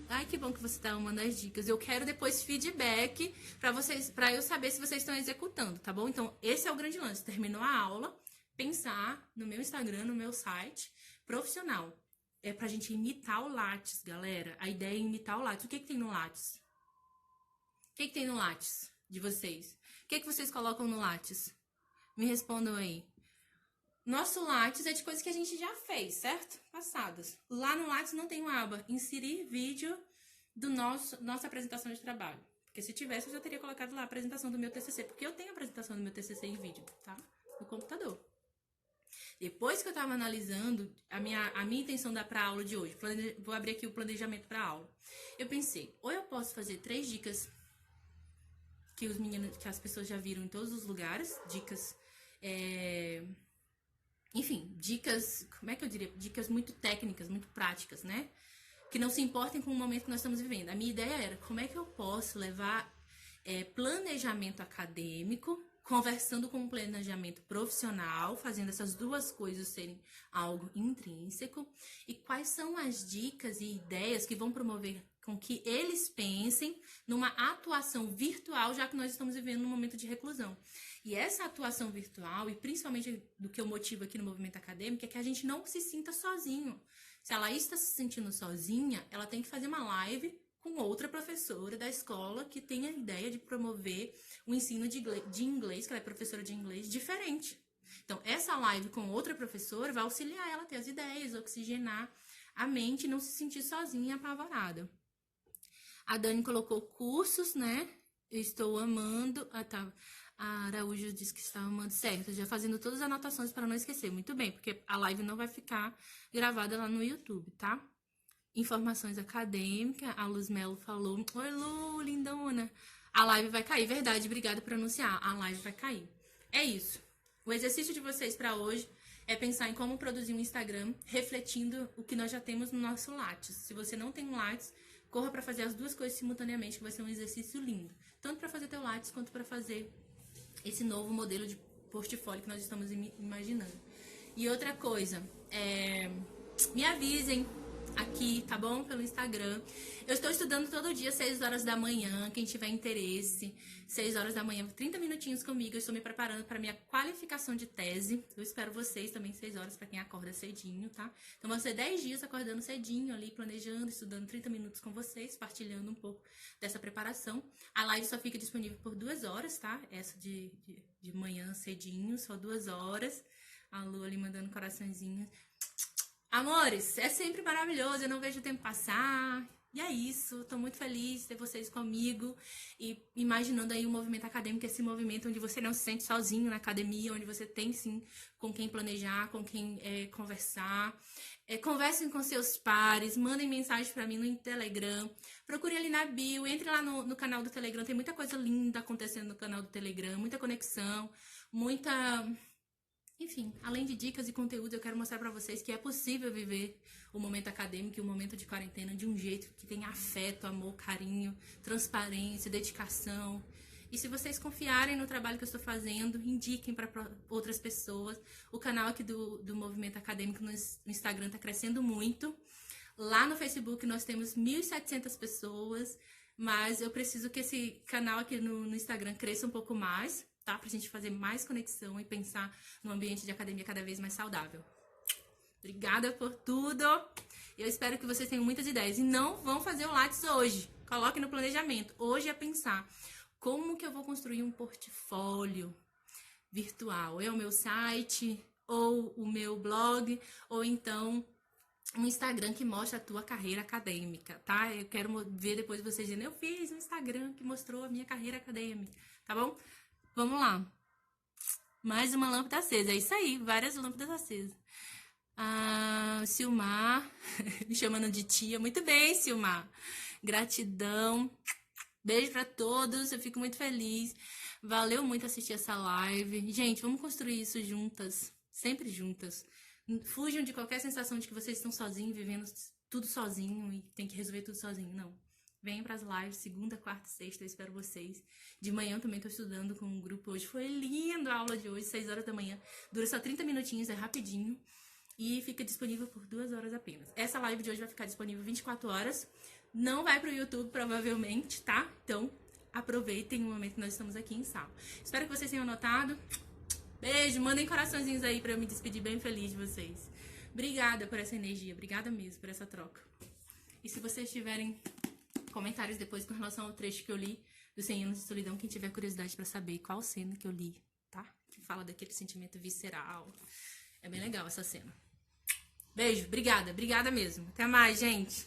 Ai, que bom que você está mandando as dicas. Eu quero depois feedback para eu saber se vocês estão executando, tá bom? Então, esse é o grande lance. Terminou a aula, pensar no meu Instagram, no meu site profissional. é pra gente imitar o Lattes, galera. A ideia é imitar o Lattes. O que tem no Lattes? O que tem no Lattes de vocês? O que vocês colocam no Lattes? Me respondam aí. Nosso Lattes é de coisas que a gente já fez, certo? Passadas. Lá no Lattes não tem uma aba inserir vídeo do nossa apresentação de trabalho. Porque se tivesse, eu já teria colocado lá a apresentação do meu TCC. Porque eu tenho a apresentação do meu TCC em vídeo, tá? No computador. Depois que eu tava analisando a minha intenção pra aula de hoje, vou abrir aqui o planejamento pra aula. Eu pensei, ou eu posso fazer 3 dicas que que as pessoas já viram em todos os lugares, dicas, enfim, dicas, como é que eu diria? Dicas muito técnicas, muito práticas, né? Que não se importem com o momento que nós estamos vivendo. A minha ideia era, como é que eu posso levar planejamento acadêmico, conversando com um planejamento profissional, fazendo essas duas coisas serem algo intrínseco, e quais são as dicas e ideias que vão promover com que eles pensem numa atuação virtual, já que nós estamos vivendo num momento de reclusão. E essa atuação virtual, e principalmente do que eu motivo aqui no movimento acadêmico, é que a gente não se sinta sozinho. Se a Laís está se sentindo sozinha, ela tem que fazer uma live com outra professora da escola que tem a ideia de promover o ensino de inglês, que ela é professora de inglês, diferente. Então, essa live com outra professora vai auxiliar ela a ter as ideias, oxigenar a mente e não se sentir sozinha e apavorada. A Dani colocou cursos, né? Eu estou amando. A Araújo disse que está amando. Certo, já fazendo todas as anotações para não esquecer. Muito bem, porque a live não vai ficar gravada lá no YouTube, tá? Informações acadêmicas. A Luz Melo falou. Oi, Lu, lindona. A live vai cair. Verdade, obrigada por anunciar. A live vai cair. É isso. O exercício de vocês para hoje é pensar em como produzir um Instagram refletindo o que nós já temos no nosso Lattes. Se você não tem um Lattes, corra para fazer as duas coisas simultaneamente, que vai ser um exercício lindo. Tanto para fazer teu Lattes, quanto para fazer esse novo modelo de portfólio que nós estamos imaginando. E outra coisa, me avisem aqui, tá bom? Pelo Instagram. Eu estou estudando todo dia, 6 horas da manhã, quem tiver interesse. 6 horas da manhã, 30 minutinhos comigo. Eu estou me preparando para minha qualificação de tese. Eu espero vocês também, 6 horas, para quem acorda cedinho, tá? Então, vão ser 10 dias acordando cedinho ali, planejando, estudando 30 minutos com vocês, partilhando um pouco dessa preparação. A live só fica disponível por 2 horas, tá? Essa de manhã cedinho, só 2 horas. A Lu ali mandando coraçõezinhos. Amores, é sempre maravilhoso, eu não vejo o tempo passar. E é isso, tô muito feliz de ter vocês comigo e imaginando aí o movimento acadêmico, esse movimento onde você não se sente sozinho na academia, onde você tem sim com quem planejar, com quem conversar. Conversem com seus pares, mandem mensagem pra mim no Telegram, procure ali na bio, entre lá no canal do Telegram, tem muita coisa linda acontecendo no canal do Telegram, muita conexão, Enfim, além de dicas e conteúdo, eu quero mostrar pra vocês que é possível viver o momento acadêmico e o momento de quarentena de um jeito que tem afeto, amor, carinho, transparência, dedicação. E se vocês confiarem no trabalho que eu estou fazendo, indiquem para outras pessoas. O canal aqui do Movimento Acadêmico no Instagram está crescendo muito. Lá no Facebook nós temos 1.700 pessoas, mas eu preciso que esse canal aqui no Instagram cresça um pouco mais, tá? Pra gente fazer mais conexão e pensar num ambiente de academia cada vez mais saudável. Obrigada por tudo. Eu espero que vocês tenham muitas ideias. E não vão fazer o Lattes hoje. Coloquem no planejamento. Hoje é pensar como que eu vou construir um portfólio virtual. É o meu site, ou o meu blog, ou então um Instagram que mostra a tua carreira acadêmica, tá? Eu quero ver depois vocês dizendo, eu fiz um Instagram que mostrou a minha carreira acadêmica, tá bom? Vamos lá. Mais uma lâmpada acesa. É isso aí, várias lâmpadas acesas. Silmar, me chamando de tia. Muito bem, Silmar. Gratidão. Beijo pra todos. Eu fico muito feliz. Valeu muito assistir essa live. Gente, vamos construir isso juntas. Sempre juntas. Fujam de qualquer sensação de que vocês estão sozinhos, vivendo tudo sozinho e tem que resolver tudo sozinho. Não. Venham pras lives, segunda, quarta e sexta, eu espero vocês. De manhã eu também tô estudando com um grupo hoje. Foi lindo a aula de hoje, 6 horas da manhã. Dura só 30 minutinhos, é rapidinho. E fica disponível por 2 horas apenas. Essa live de hoje vai ficar disponível 24 horas. Não vai pro YouTube, provavelmente, tá? Então, aproveitem o momento que nós estamos aqui em sala. Espero que vocês tenham notado. Beijo, mandem coraçõezinhos aí pra eu me despedir bem feliz de vocês. Obrigada por essa energia, obrigada mesmo por essa troca. E se vocês tiverem comentários depois com relação ao trecho que eu li do 100 anos de solidão, quem tiver curiosidade pra saber qual cena que eu li, tá? Que fala daquele sentimento visceral. É bem legal essa cena. Beijo, obrigada mesmo. Até mais, gente.